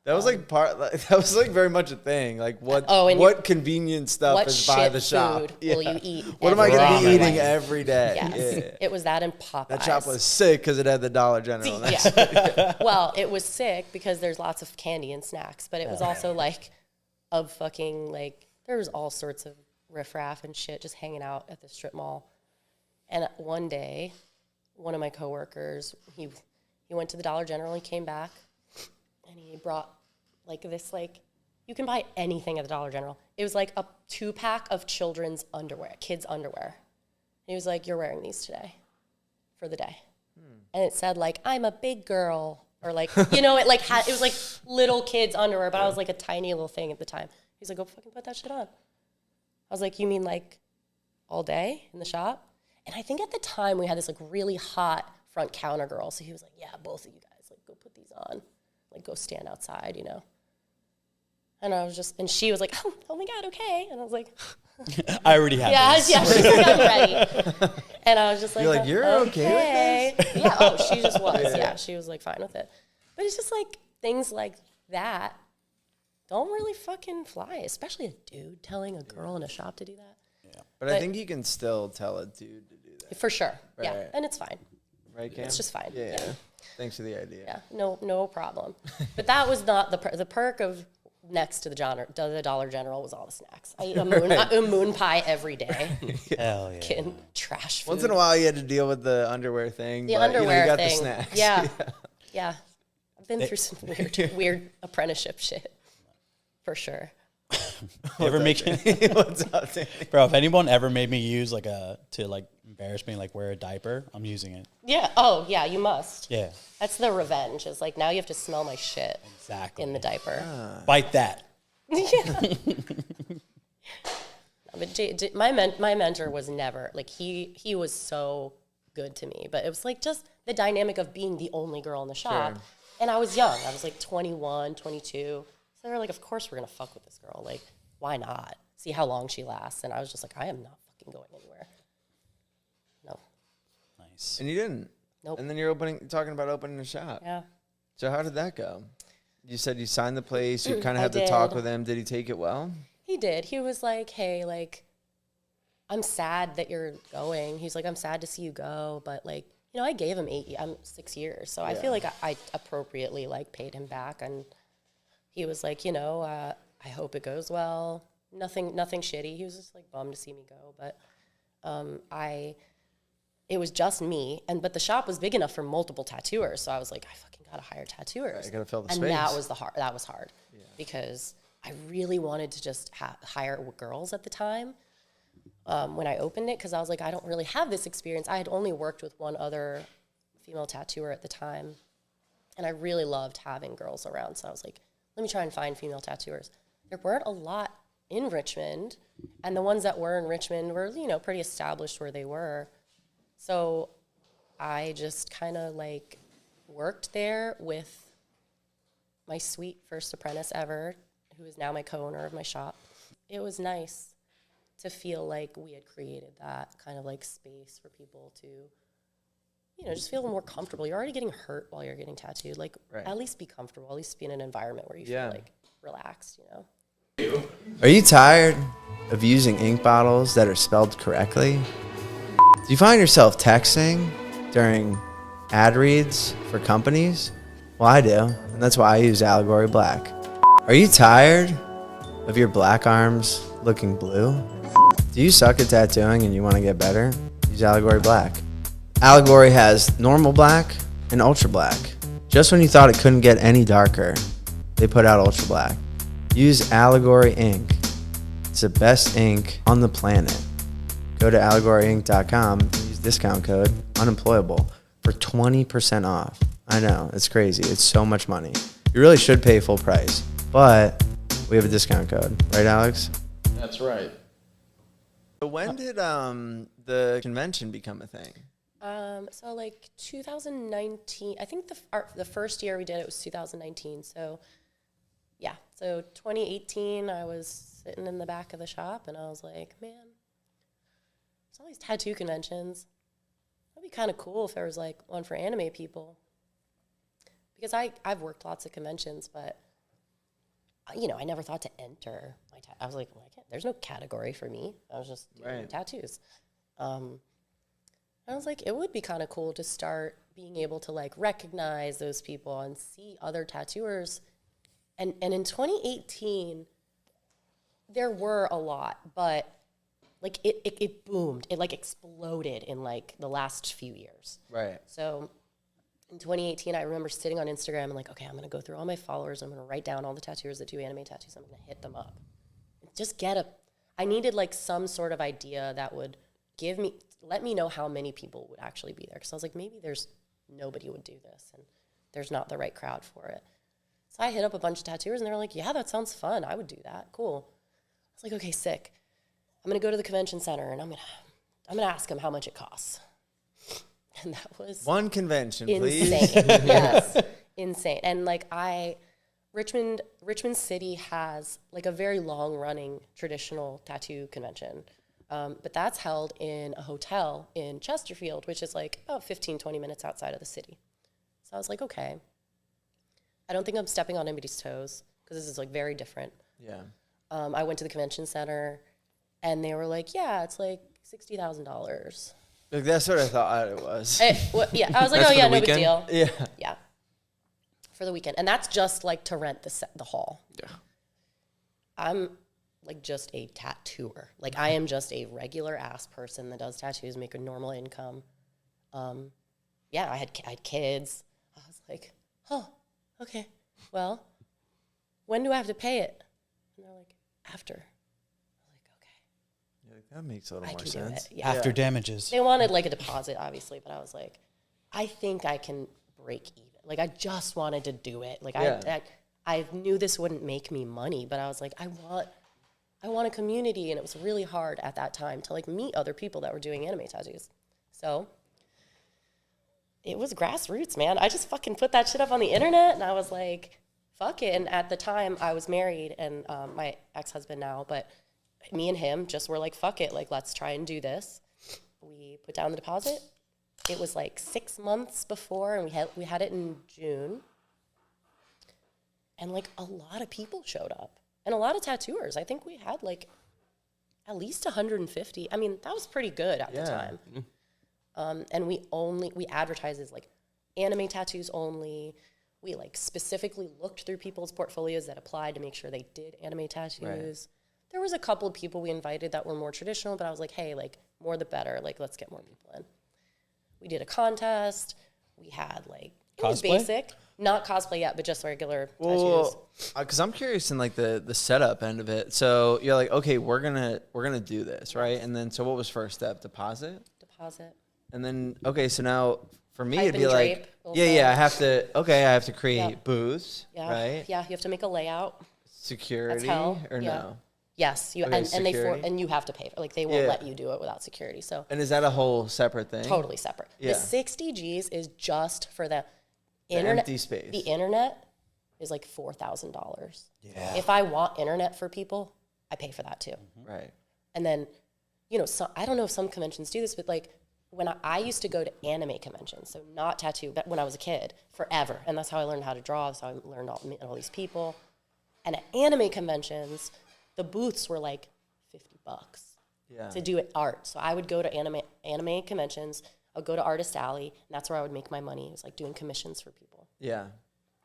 That was like that was like very much a thing. Like what convenient stuff what is by the shop? Food will you eat? What am I going to be eating every day? Yes. Yeah. It was that in Popeyes. That shop was sick because it had the Dollar General. Yeah. Well, it was sick because there's lots of candy and snacks, but it was also like of fucking like there was all sorts of riffraff and shit just hanging out at the strip mall. And one day, one of my coworkers, he went to the Dollar General and came back. And he brought like this, like, you can buy anything at the Dollar General. It was like a 2-pack of children's underwear, kids' underwear. And he was like, you're wearing these today for the day. And it said like, I'm a big girl, or like, you know, it like it was like little kids' underwear, but I was like a tiny little thing at the time. He's like, go fucking put that shit on. I was like, you mean like all day in the shop? And I think at the time we had this like really hot front counter girl. So he was like, yeah, both of you guys, like, go put these on. Like, go stand outside, you know. And I was just, and she was like, oh my God, okay. And I was like, I already have this. Yeah, she's like, I'm ready. And I was just like, you're like, you're okay with this? Yeah, oh, she just was. Yeah, she was like fine with it. But it's just like things like that don't really fucking fly, especially a dude telling a girl in a shop to do that. Yeah. But I think you can still tell a dude to do that. For sure. Right. Yeah, and it's fine. Right, Cam? It's just fine. Yeah. Thanks for the idea. Yeah, no problem. But that was not the perk of next to the Dollar General was all the snacks. I eat a moon pie every day. Hell yeah. Getting trash food. Once in a while, you had to deal with the underwear thing. The but, underwear you got thing. The snacks. Yeah. I've been through some weird apprenticeship shit, for sure. Ever make What's up, Danny? Bro, if anyone ever made me use to embarrass me, like wear a diaper, I'm using it. Yeah. Oh, yeah. You must. Yeah. That's the revenge. Is like now you have to smell my shit. Exactly. In the diaper. Bite that. Yeah. But my mentor was never like he was so good to me, but it was like just the dynamic of being the only girl in the shop. Sure. And I was young. I was like 21, 22. So they were like, of course we're going to fuck with this girl. Like, why not? See how long she lasts. And I was just like, I am not fucking going anywhere. No. Nice. And you didn't. Nope. And then you're talking about opening a shop. Yeah. So how did that go? You said you signed the place. You kind of I had to talk did. with him. Did he take it well? He did. He was like, hey, like, I'm sad that you're going. He's like, I'm sad to see you go. But, like, you know, I gave him 6 years. So I feel like I appropriately, like, paid him back. And he was like, you know, I hope it goes well. Nothing shitty. He was just, like, bummed to see me go. But it was just me. But the shop was big enough for multiple tattooers. So I was like, I fucking got to hire tattooers. I got to fill the and space. that was hard because I really wanted to just hire girls at the time when I opened it, because I was like, I don't really have this experience. I had only worked with one other female tattooer at the time, and I really loved having girls around. So I was like, let me try and find female tattooers. There weren't a lot in Richmond, and the ones that were in Richmond were, you know, pretty established where they were. So I just kind of like worked there with my sweet first apprentice ever, who is now my co-owner of my shop. It was nice to feel like we had created that kind of like space for people to, you know, just feel more comfortable. You're already getting hurt while you're getting tattooed. Like, at least be comfortable. At least be in an environment where you feel like relaxed, you know? Are you tired of using ink bottles that are spelled correctly? Do you find yourself texting during ad reads for companies? Well, I do, and that's why I use Allegory Black. Are you tired of your black arms looking blue? Do you suck at tattooing and you want to get better? Use Allegory Black. Allegory has normal black and ultra black. Just when you thought it couldn't get any darker, they put out ultra black. Use Allegory ink. It's the best ink on the planet. Go to allegoryink.com and use discount code Unemployable for 20% off. I know, it's crazy. It's so much money. You really should pay full price, but we have a discount code. Right, Alex? That's right. So when did the convention become a thing? So like 2019, I think the first year we did it was 2019. So yeah, so 2018, I was sitting in the back of the shop and I was like, man, there's all these tattoo conventions. That'd be kind of cool if there was like one for anime people. Because I've worked lots of conventions, but you know, I never thought to enter my I was like, well, there's no category for me. I was just doing tattoos. I was like, it would be kind of cool to start being able to like recognize those people and see other tattooers. And in 2018, there were a lot, but like it boomed. It like exploded in like the last few years. Right. So in 2018, I remember sitting on Instagram and like, okay, I'm going to go through all my followers. I'm going to write down all the tattooers that do anime tattoos. I'm going to hit them up. Just I needed like some sort of idea that would let me know how many people would actually be there. Because I was like, maybe nobody would do this and there's not the right crowd for it. So I hit up a bunch of tattooers and they were like, yeah, that sounds fun. I would do that. Cool. I was like, okay, sick. I'm going to go to the convention center and I'm going to ask them how much it costs. And that was one convention, insane. please. Yes, insane. And like Richmond City has like a very long running traditional tattoo convention. But that's held in a hotel in Chesterfield, which is like about 15, 20 minutes outside of the city. So I was like, okay. I don't think I'm stepping on anybody's toes because this is like very different. Yeah. I went to the convention center and they were like, yeah, it's like $60,000. Like, that's what I thought it was. Yeah, I was like, oh yeah, no big deal. Yeah. Yeah. For the weekend. And that's just like to rent the hall. Yeah. I'm like just a tattooer. Like I am just a regular ass person that does tattoos, make a normal income. Yeah, I had kids. I was like, oh, okay. Well, when do I have to pay it? And they're like, after. I was like, okay. You're like, that makes a little I more can sense. do it. Yeah. After damages. They wanted like a deposit, obviously, but I was like, I think I can break even. Like I just wanted to do it. Like I knew this wouldn't make me money, but I was like, I want a community, and it was really hard at that time to like meet other people that were doing anime tattoos. So it was grassroots, man. I just fucking put that shit up on the internet, and I was like, fuck it. And at the time, I was married, and my ex-husband now, but me and him just were like, fuck it, like let's try and do this. We put down the deposit. It was like 6 months before, and we had it in June, and like a lot of people showed up. And a lot of tattooers. I think we had like at least 150. I mean, that was pretty good at the time. And we advertised as like anime tattoos only. We like specifically looked through people's portfolios that applied to make sure they did anime tattoos. Right. There was a couple of people we invited that were more traditional, but I was like, hey, like more the better. Like let's get more people in. We did a contest. We had like it was basic. Not cosplay yet, but just regular tattoos. Because I'm curious in like the setup end of it. So you're like, okay, we're gonna do this, right? And then so what was first step? Deposit. And then okay, so now for me it'd be like, I have to create booths, right? Yeah, you have to make a layout. Security or no? Yes, and you have to pay for. Like they won't let you do it without security. So. And is that a whole separate thing? Totally separate. Yeah. The 60 G's is just for the internet. Empty space. The internet is like $4,000. Yeah. If I want internet for people, I pay for that too. Mm-hmm. Right. And then, you know, I don't know if some conventions do this, but like when I used to go to anime conventions, so not tattoo, but when I was a kid, forever. And that's how I learned how to draw. That's how I learned all these people. And at anime conventions, the booths were like $50 Yeah. to do art. So I would go to anime conventions. I would go to Artist Alley, and that's where I would make my money. It was like doing commissions for people. Yeah.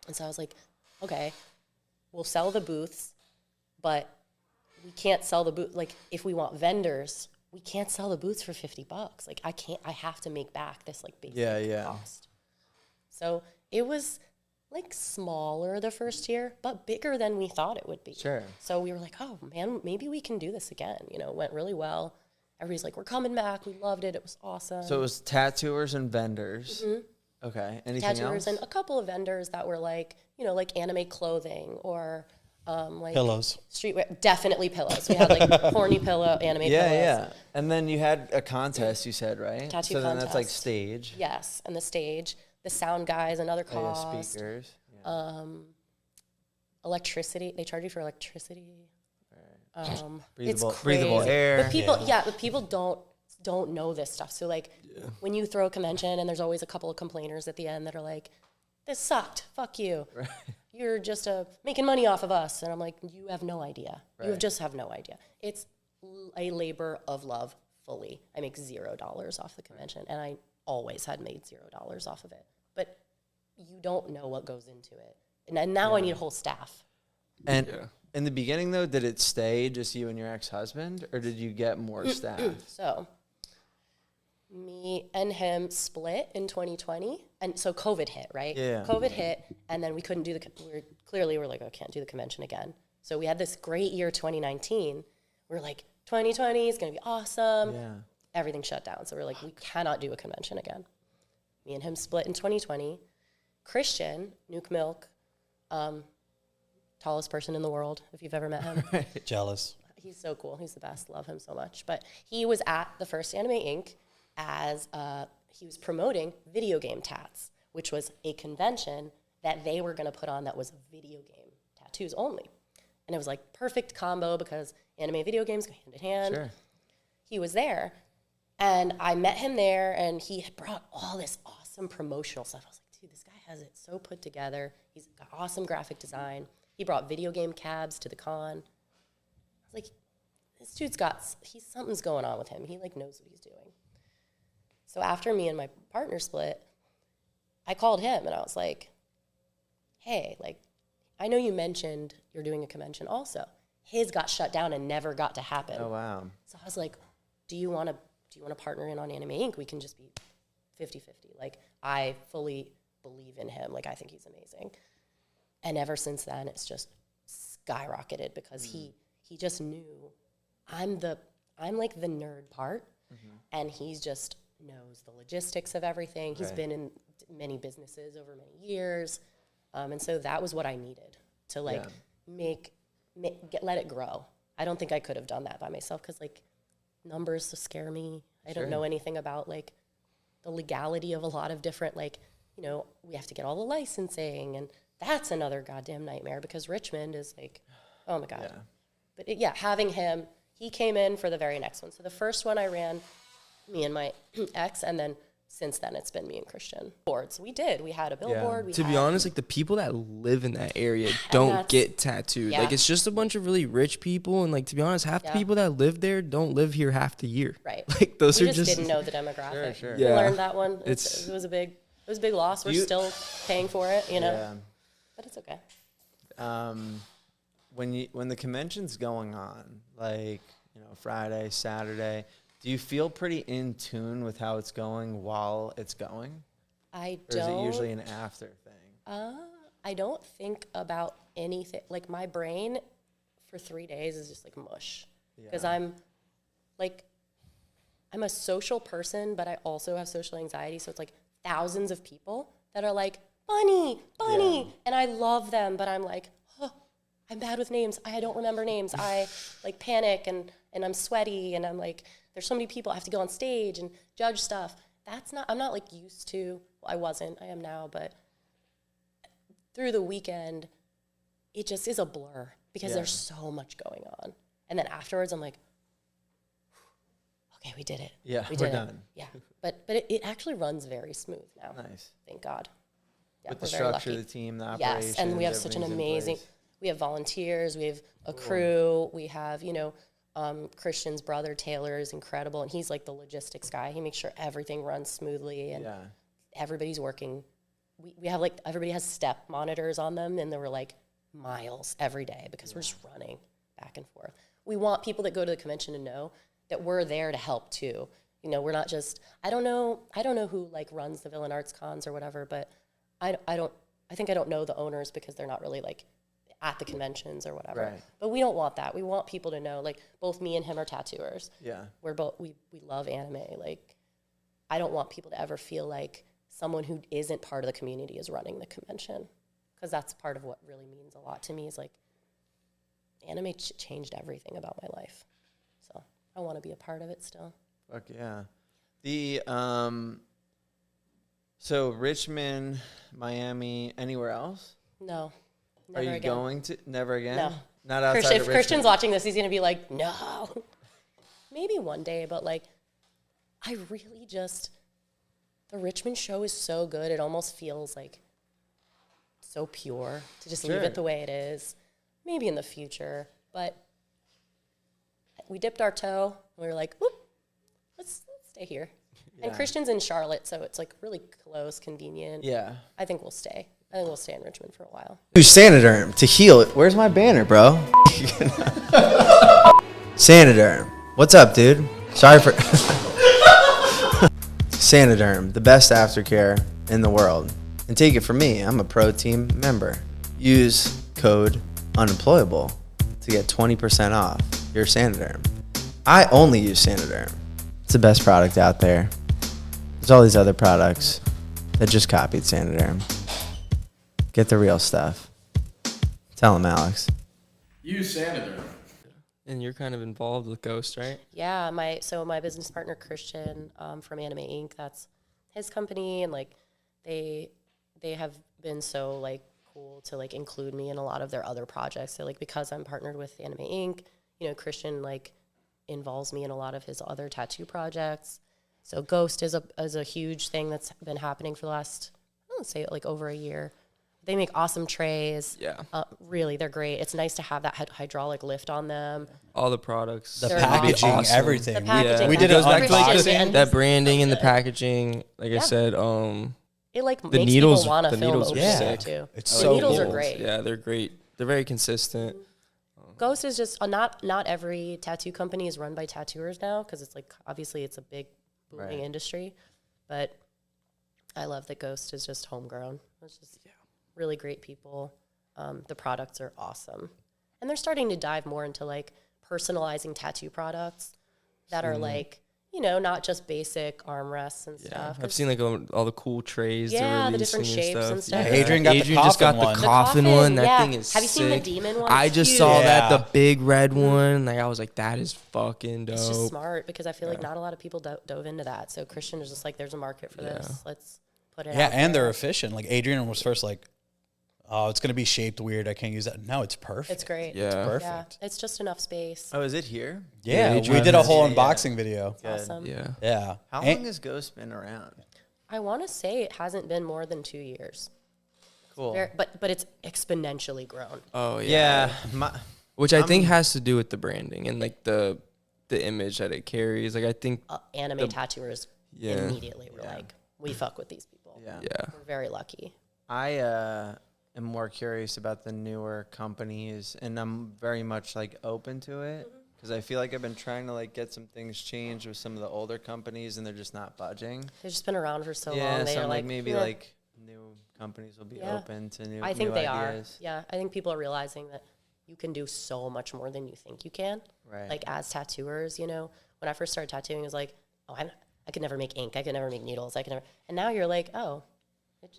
And so I was like, okay, we'll sell the booths, but we can't sell the booth. Like, if we want vendors, we can't sell the booths for $50. Like, I have to make back this like basic cost. So it was like smaller the first year, but bigger than we thought it would be. Sure. So we were like, oh man, maybe we can do this again. You know, it went really well. Everybody's like, we're coming back. We loved it. It was awesome. So it was tattooers and vendors. Mm-hmm. Okay. Anything tattooers else? And a couple of vendors that were like, you know, like anime clothing or like Pillows. Streetwear. Definitely pillows. We had like horny pillow anime pillows. Yeah. And then you had a contest, you said, right? Tattoo so then that's like contest. stage. Yes, and the stage, the sound guys, another Oh, yeah, cost. speakers. Yeah. Electricity. They charge you for electricity. It's Breathable, crazy. breathable air. But people, but people don't know this stuff. So like, when you throw a convention, and there's always a couple of complainers at the end that are like, "This sucked. Fuck you. Right. You're just making money off of us." And I'm like, "You have no idea. You Right. just have no idea. It's a labor of love. Fully. I make $0 off the convention, and I always had made $0 off of it. But you don't know what goes into it. And now I need a whole staff. And in the beginning, though, did it stay just you and your ex-husband, or did you get more staff? So me and him split in 2020, and so COVID hit, right? Yeah. COVID hit, and then we couldn't do we're like, I can't do the convention again. So we had this great year, 2019. We're like, 2020 is going to be awesome. Yeah. Everything shut down. So we're like, we cannot do a convention again. Me and him split in 2020. Christian, Nuke Milk, tallest person in the world, if you've ever met him. Jealous. He's so cool. He's the best. Love him so much. But he was at the first Anime Inc. as he was promoting Video Game Tats, which was a convention that they were going to put on that was video game tattoos only. And it was like perfect combo because anime video games go hand in hand. Sure. He was there, and I met him there, and he had brought all this awesome promotional stuff. I was like, dude, this guy has it so put together. He's got awesome graphic design. He brought video game cabs to the con. I was like, this dude's something's going on with him. He like knows what he's doing. So after me and my partner split, I called him and I was like, hey, like, I know you mentioned you're doing a convention also. His got shut down and never got to happen. Oh, wow. So I was like, do you want to partner in on Anime Inc? We can just be 50-50. Like, I fully believe in him. Like, I think he's amazing. And ever since then, it's just skyrocketed because he just knew I'm like the nerd part, and he's just knows the logistics of everything. He's been in many businesses over many years. And so that was what I needed to like let it grow. I don't think I could have done that by myself because like numbers scare me. I don't know anything about like the legality of a lot of different like, you know, we have to get all the licensing, and that's another goddamn nightmare because Richmond is like, oh my God. But having him, he came in for the very next one. So the first one I ran, me and my ex, and then since then it's been me and Christian. Boards, we had a billboard. To be honest, like the people that live in that area don't get tattooed. Like it's just a bunch of really rich people, and like to be honest, half the people that live there don't live here half the year. Right. Like those we are just didn't know the demographic. Sure. We learned that one. It was a big loss. We're still paying for it, you know. Yeah. But it's okay. When the convention's going on, like, you know, Friday, Saturday, do you feel pretty in tune with how it's going while it's going? I Or don't. is it usually an after thing? I don't think about anything. Like my brain for 3 days is just like mush because I'm a social person, but I also have social anxiety. So it's like thousands of people that are like, Bunny, and I love them, but I'm like, I'm bad with names. I don't remember names. I like panic and I'm sweaty and I'm like, there's so many people. I have to go on stage and judge stuff. I'm not like used to, well, I wasn't, I am now, but through the weekend, it just is a blur because there's so much going on. And then afterwards, I'm like, okay, we did it. Yeah, we're done. Yeah, but it actually runs very smooth now. Nice. Thank God. Yeah, With the we're very structure, lucky. the team, the operations. Yes, and we have such an everything's in amazing. place. we have volunteers, we have a crew, we have, you know, Christian's brother, Taylor, is incredible, and he's like the logistics guy. He makes sure everything runs smoothly, and everybody's working. We have like, everybody has step monitors on them, and there were like miles every day because we're just running back and forth. We want people that go to the convention to know that we're there to help too. You know, we're not just, I don't know who like runs the Villain Arts cons or whatever, but I think I don't know the owners because they're not really like at the conventions or whatever. Right. But we don't want that. We want people to know, like, both me and him are tattooers. Yeah. We're both, we love anime. Like, I don't want people to ever feel like someone who isn't part of the community is running the convention, because that's part of what really means a lot to me, is like, anime changed everything about my life. So I want to be a part of it still. Fuck yeah. The, so Richmond, Miami, anywhere else? No. Are you again. going to? Never again? No. Not outside of If Richmond? Christian's watching this, he's going to be like, no. Maybe one day, but like, I really just, the Richmond show is so good. It almost feels like so pure to just leave it the way it is. Maybe in the future, but we dipped our toe. And we were like, whoop, let's stay here. Yeah. And Christian's in Charlotte, so it's like really close, convenient. Yeah. I think we'll stay. I think we'll stay in Richmond for a while. Do SANIDERM to heal it. Where's my banner, bro? SANIDERM. What's up, dude? Sorry for... SANIDERM, the best aftercare in the world. And take it from me, I'm a pro team member. Use code Unemployable to get 20% off your SANIDERM. I only use SANIDERM. It's the best product out there. There's all these other products that just copied SANIDERM. Get the real stuff. Tell him, Alex. Use SANIDERM. And you're kind of involved with Ghost, right? Yeah, my business partner Christian from Anime Inc. That's his company, and like they have been so like cool to like include me in a lot of their other projects. So like, because I'm partnered with Anime Inc., you know, Christian like involves me in a lot of his other tattoo projects. So Ghost is a huge thing that's been happening for the last, I don't say like over a year. They make awesome trays. Yeah. Really, they're great. It's nice to have that hydraulic lift on them. All the products. The They're packaging, awesome. everything. The packaging. We did It goes an back to like unboxing. that branding and the packaging. Like I Yeah. said, It like the makes needles, people want to the film needles over are there sick. too. It's The so needles cool. are great. Yeah, they're great. They're very consistent. Ghost is just not every tattoo company is run by tattooers now, because it's like obviously it's a big booming industry, but I love that Ghost is just homegrown. It's just really great people. The products are awesome, and they're starting to dive more into like personalizing tattoo products that are like, you know, not just basic armrests and stuff. I've seen like all the cool trays. Yeah, they're the different releasing shapes and stuff. Yeah, Adrian got the just got coffin one. the The coffin coffin, one. That yeah. thing is Have you seen the sick. demon one? I It's just huge. saw Yeah. that, the big red one. Like I was like, that is fucking dope. It's just smart, because I feel like not a lot of people dove into that. So Christian is just like, there's a market for this. Let's put it out Yeah, and there. they're efficient. Like Adrian was first like, oh, it's going to be shaped weird. I can't use that. No, it's perfect. It's great. It's Yeah. perfect. Yeah, it's just enough space. Oh, is it here? Yeah, Yeah, we did a whole Yeah. unboxing video. Awesome. Yeah. Yeah. How And- long has Ghost been around? I want to say it hasn't been more than 2 years. Cool. But it's exponentially grown. Oh yeah. Yeah. Which I think has to do with the branding and like the image that it carries. Like I think Anime tattooers Yeah. immediately were like, we fuck with these people. Yeah. yeah. We're very lucky. I am more curious about the newer companies, and I'm very much like open to it, because I feel like I've been trying to like get some things changed with some of the older companies, and they're just not budging. They've just been around for so Yeah, long. so They're I'm like, maybe "Yeah." like new companies will be Yeah. open to new. I think new they ideas. are. Yeah, I think people are realizing that you can do so much more than you think you can. Right. Like as tattooers, you know, when I first started tattooing, it was like, oh, I could never make ink. I could never make needles. I could never. And now you're like, oh,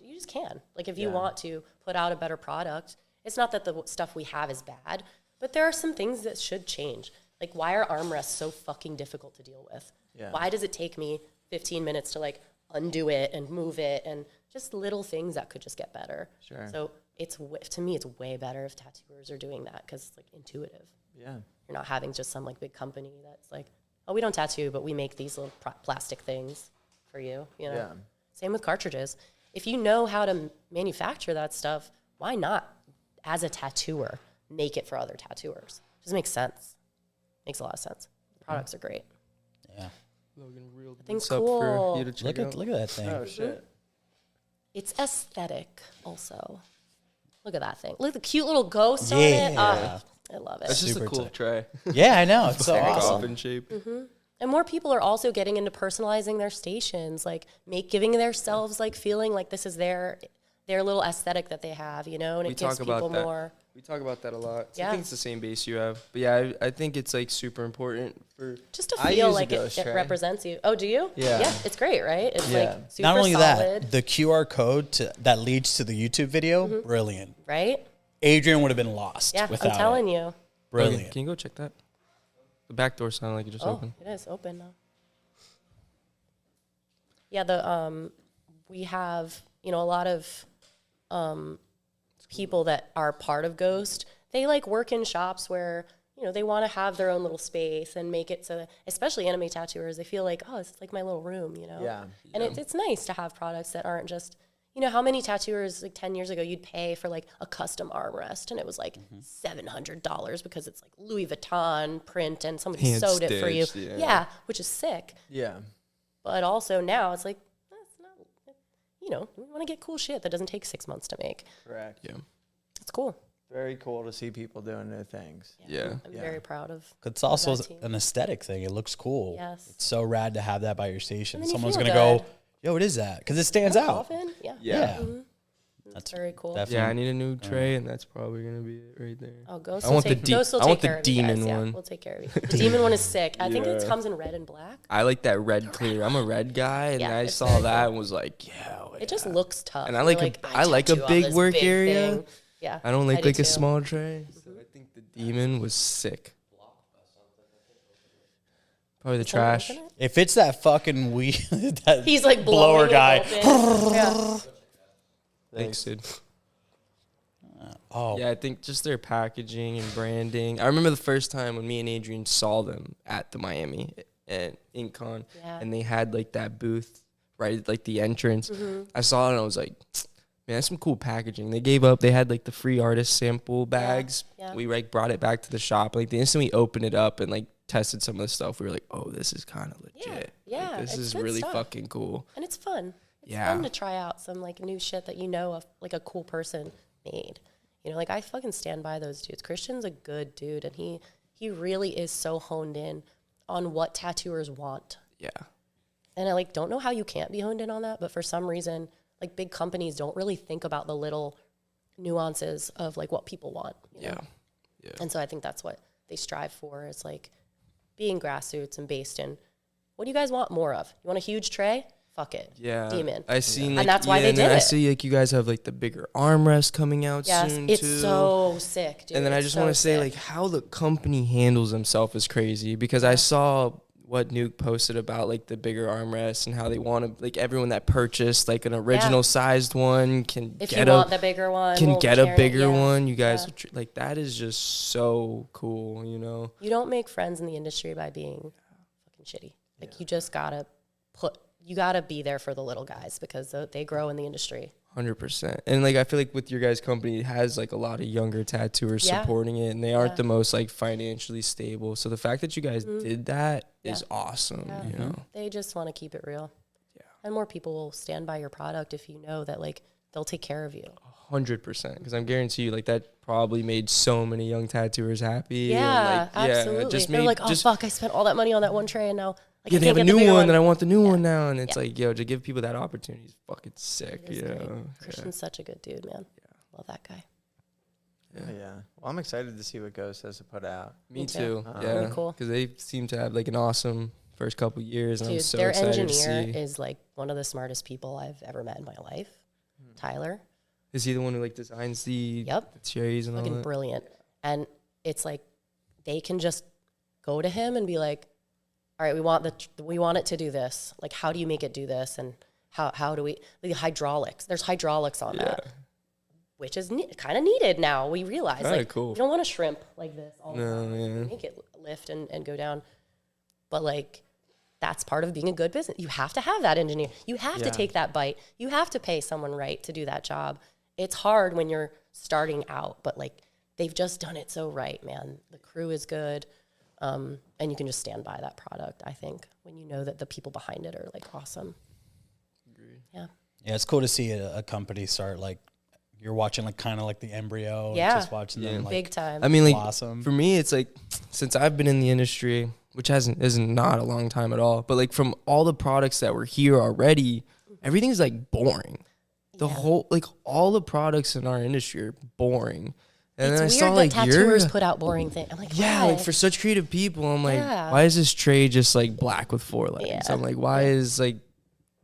you just can. Like if you want to put out a better product, it's not that the stuff we have is bad, but there are some things that should change. Like, why are armrests so fucking difficult to deal with? Yeah. Why does it take me 15 minutes to like undo it and move it, and just little things that could just get better? Sure. So to me, it's way better if tattooers are doing that, because it's like intuitive. Yeah. You're not having just some like big company that's like, oh, we don't tattoo, but we make these little plastic things for you. You know. Yeah. Same with cartridges. If you know how to manufacture that stuff, why not as a tattooer? make it for other tattooers. Just makes sense. Makes a lot of sense. The products are great. Yeah. Logan reeled I think this up cool. for you to check out. Look at that thing. Oh shit. It's aesthetic also. Look at that thing. Look at the cute little ghost on Yeah. it. I love it. It's just a Super cool tight. tray. Yeah, I know. It's so Like awesome. coffin shape. And more people are also getting into personalizing their stations, like giving themselves like feeling like this is their little aesthetic that they have, you know, and We it gives talk about people that. more. We talk about that a lot. So I Yeah. think it's the same base you have. But yeah, I think it's like super important for Just to I feel use a like ghost it tray. represents you. Oh, do you? Yeah. Yeah, it's great, right? It's Yeah. like super Not only solid, that, the QR code that leads to the YouTube video, brilliant. right? Adrian would have been lost Yeah, without I'm telling it. you. Brilliant. Can you go check that? The back door sounded like it just Oh, opened. it is open now. Yeah, we have, you know, a lot of people that are part of Ghost. They like work in shops where, you know, they want to have their own little space and make it so that, especially anime tattooers, they feel like, oh, it's like my little room, you know? Yeah. And it's nice to have products that aren't just, you know, how many tattooers like 10 years ago you'd pay for like a custom armrest and it was like $700 because it's like Louis Vuitton print and somebody Hand sewed it for you. stitched, Yeah, which is sick. Yeah. But also now it's like, that's not, you know, we want to get cool shit that doesn't take 6 months to make. Correct. Yeah. It's cool. Very cool to see people doing new things. Yeah. I'm Yeah. very proud of. It's also that team. an aesthetic thing. It looks cool. Yes. It's so rad to have that by your station. And then you Someone's feel going to go, good. yo, what is that? Because it stands out. Often, yeah. Yeah. That's very cool. Definitely. Yeah, I need a new tray, and that's probably gonna be it right there. Oh, Ghost I will want the take, de- Ghost will I take want the care of you guys. demon Yeah, one. we'll take care of you. The demon one is sick. I think it Yeah. comes in red and black. I like that red clear. I'm a red guy, and Yeah, I it's saw very that cool. and was like, yeah. It just looks tough. And I You're like I like a tattoo on big this work big area. thing. Yeah. I don't like do like a too. small tray. So I think the demon was sick. Probably the trash. Isn't it? If it's that fucking that He's like blower blowing guy. it open. Yeah. Thanks, dude. Oh, Yeah, I think just their packaging and branding. I remember the first time when me and Adrian saw them at the Miami and InkCon, Yeah. and they had like that booth right at like the entrance. Mm-hmm. I saw it and I was like, man, that's some cool packaging. They gave up. They had like the free artist sample bags. yeah. We like brought it back to the shop. Like the instant we opened it up and like tested some of the stuff, we were like, oh, this is kind of legit. Yeah, Like, this it's is good really stuff. fucking cool. And it's fun. It's Yeah. fun to try out some like new shit that you know of, like a cool person made. You know, like I fucking stand by those dudes. Christian's a good dude, and he really is so honed in on what tattooers want. Yeah. And I like don't know how you can't be honed in on that, but for some reason, like big companies don't really think about the little nuances of like what people want. You know? Yeah. And so I think that's what they strive for is like being grassroots and based in what do you guys want more of? You want a huge tray? Fuck it. Yeah, Demon. I seen, And like, that's why they and then did I it. see like you guys have like the bigger armrest coming out Yes, soon it's too. so sick, dude. And then I It's just so want to say sick. like how the company handles themselves is crazy because I saw what Nuke posted about like the bigger armrest and how they want to like everyone that purchased like an original sized one can if get you a want the bigger one, can we'll get a carry it, bigger yeah. one. You guys Yeah. will like that is just so cool, you know. You don't make friends in the industry by being fucking shitty. Like you just gotta be there for the little guys because they grow in the industry. 100%. And like I feel like with your guys' company, it has like a lot of younger tattooers Yeah. supporting it, and they aren't Yeah. the most like financially stable. So the fact that you guys did that is Yeah. awesome. Yeah. You know. They just want to keep it real. Yeah. And more people will stand by your product if you know that like they'll take care of you. 100%. Because I'm guarantee you, like that probably made so many young tattooers happy. Yeah, and, like, absolutely. Yeah, just They're made like, oh fuck, I spent all that money on that one tray and now like, yeah, I they can't have a get the new bigger one, and I want the new Yeah. one now, and it's Yeah. like, yo, to give people that opportunity is fucking sick. It is You great. know? Christian's such a good dude, man. Love that guy. Yeah. Well, I'm excited to see what Ghost has to put out. Me Me too. too. Yeah, Really cool. because they seem to have like an awesome first couple years, and I'm Dude, so their excited engineer to see. is like one of the smartest people I've ever met in my life. Tyler. Is he the one who like designs the cherries and all Fucking that? brilliant. And it's like they can just go to him and be like, all right, we want it to do this. Like, how do you make it do this? And how do we, the hydraulics, there's hydraulics on that, which is kind of needed now. We realize Kinda like, cool. you don't want to shrimp like this all the No, time. yeah. You make it lift and go down. But like, that's part of being a good business. You have to have that engineer. You have to Yeah. take that bite. You have to pay someone right to do that job. It's hard when you're starting out, but like they've just done it so right, man. The crew is good. And you can just stand by that product, I think, when you know that the people behind it are like awesome. Agreed. Yeah. Yeah, it's cool to see a company start like you're watching like kind of like the embryo. Yeah. And just watching them like Big time. I mean, like blossom. for me, it's like since I've been in the industry, which isn't not a long time at all, but like from all the products that were here already, everything's like boring. The whole like all the products in our industry are boring. And it's then I weird saw that like tattooers put out boring things. I'm like, yeah, why? like for such creative people, I'm like, Yeah. why is this tray just like black with 4 legs? Yeah. I'm like, why is like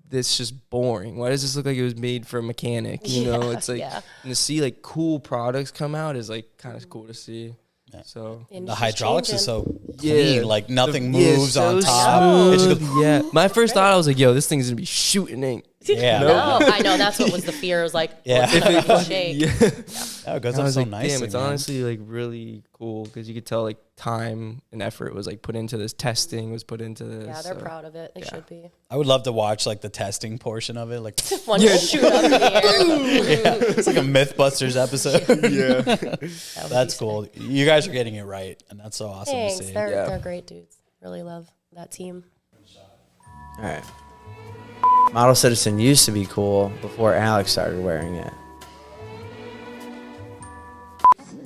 this just boring? Why does this look like it was made for a mechanic? You know, it's like and to see like cool products come out is like kind of cool to see. Yeah. So The hydraulics is so Yeah. clean, like nothing moves so on top. It just smooth. goes, Yeah, my first thought I was like, yo, this thing's gonna be shooting ink. yeah, No, I know that's what was the fear. Was like, Yeah. it's gonna fucking shake. Yeah. oh, it goes I up was so like, nicely. damn, it's man. honestly like really cool because you could tell like time and effort was like put into this. Testing was put into this. Yeah, they're so. proud of it. They should be. I would love to watch like the testing portion of it. Like One shoot up in the air. it's like a MythBusters episode. Yeah. That would That's be cool. sick. You guys are getting it right, and that's so awesome Thanks. to see. They're great dudes. Really love that team. All right. Model Citizen used to be cool before Alex started wearing it.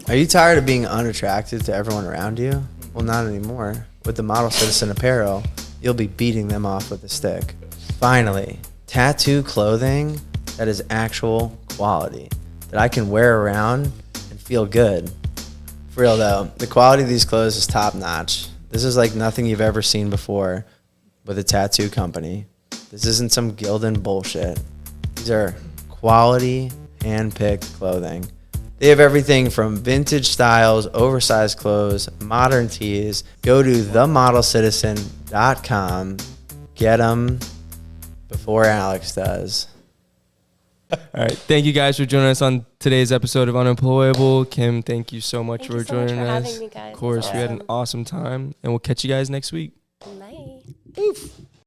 Are you tired of being unattractive to everyone around you? Well, not anymore. With the Model Citizen apparel, you'll be beating them off with a stick. Finally, tattoo clothing that is actual quality, that I can wear around and feel good. For real though, the quality of these clothes is top notch. This is like nothing you've ever seen before with a tattoo company. This isn't some Gildan bullshit. These are quality, hand-picked clothing. They have everything from vintage styles, oversized clothes, modern tees. Go to themodelcitizen.com. Get them before Alex does. All right. Thank you guys for joining us on today's episode of Unemployable. Kim, thank you so much Thank for you so much joining for us. having me, guys. Of course, we had an Awesome. awesome time, and we'll catch you guys next week. Bye. Oof.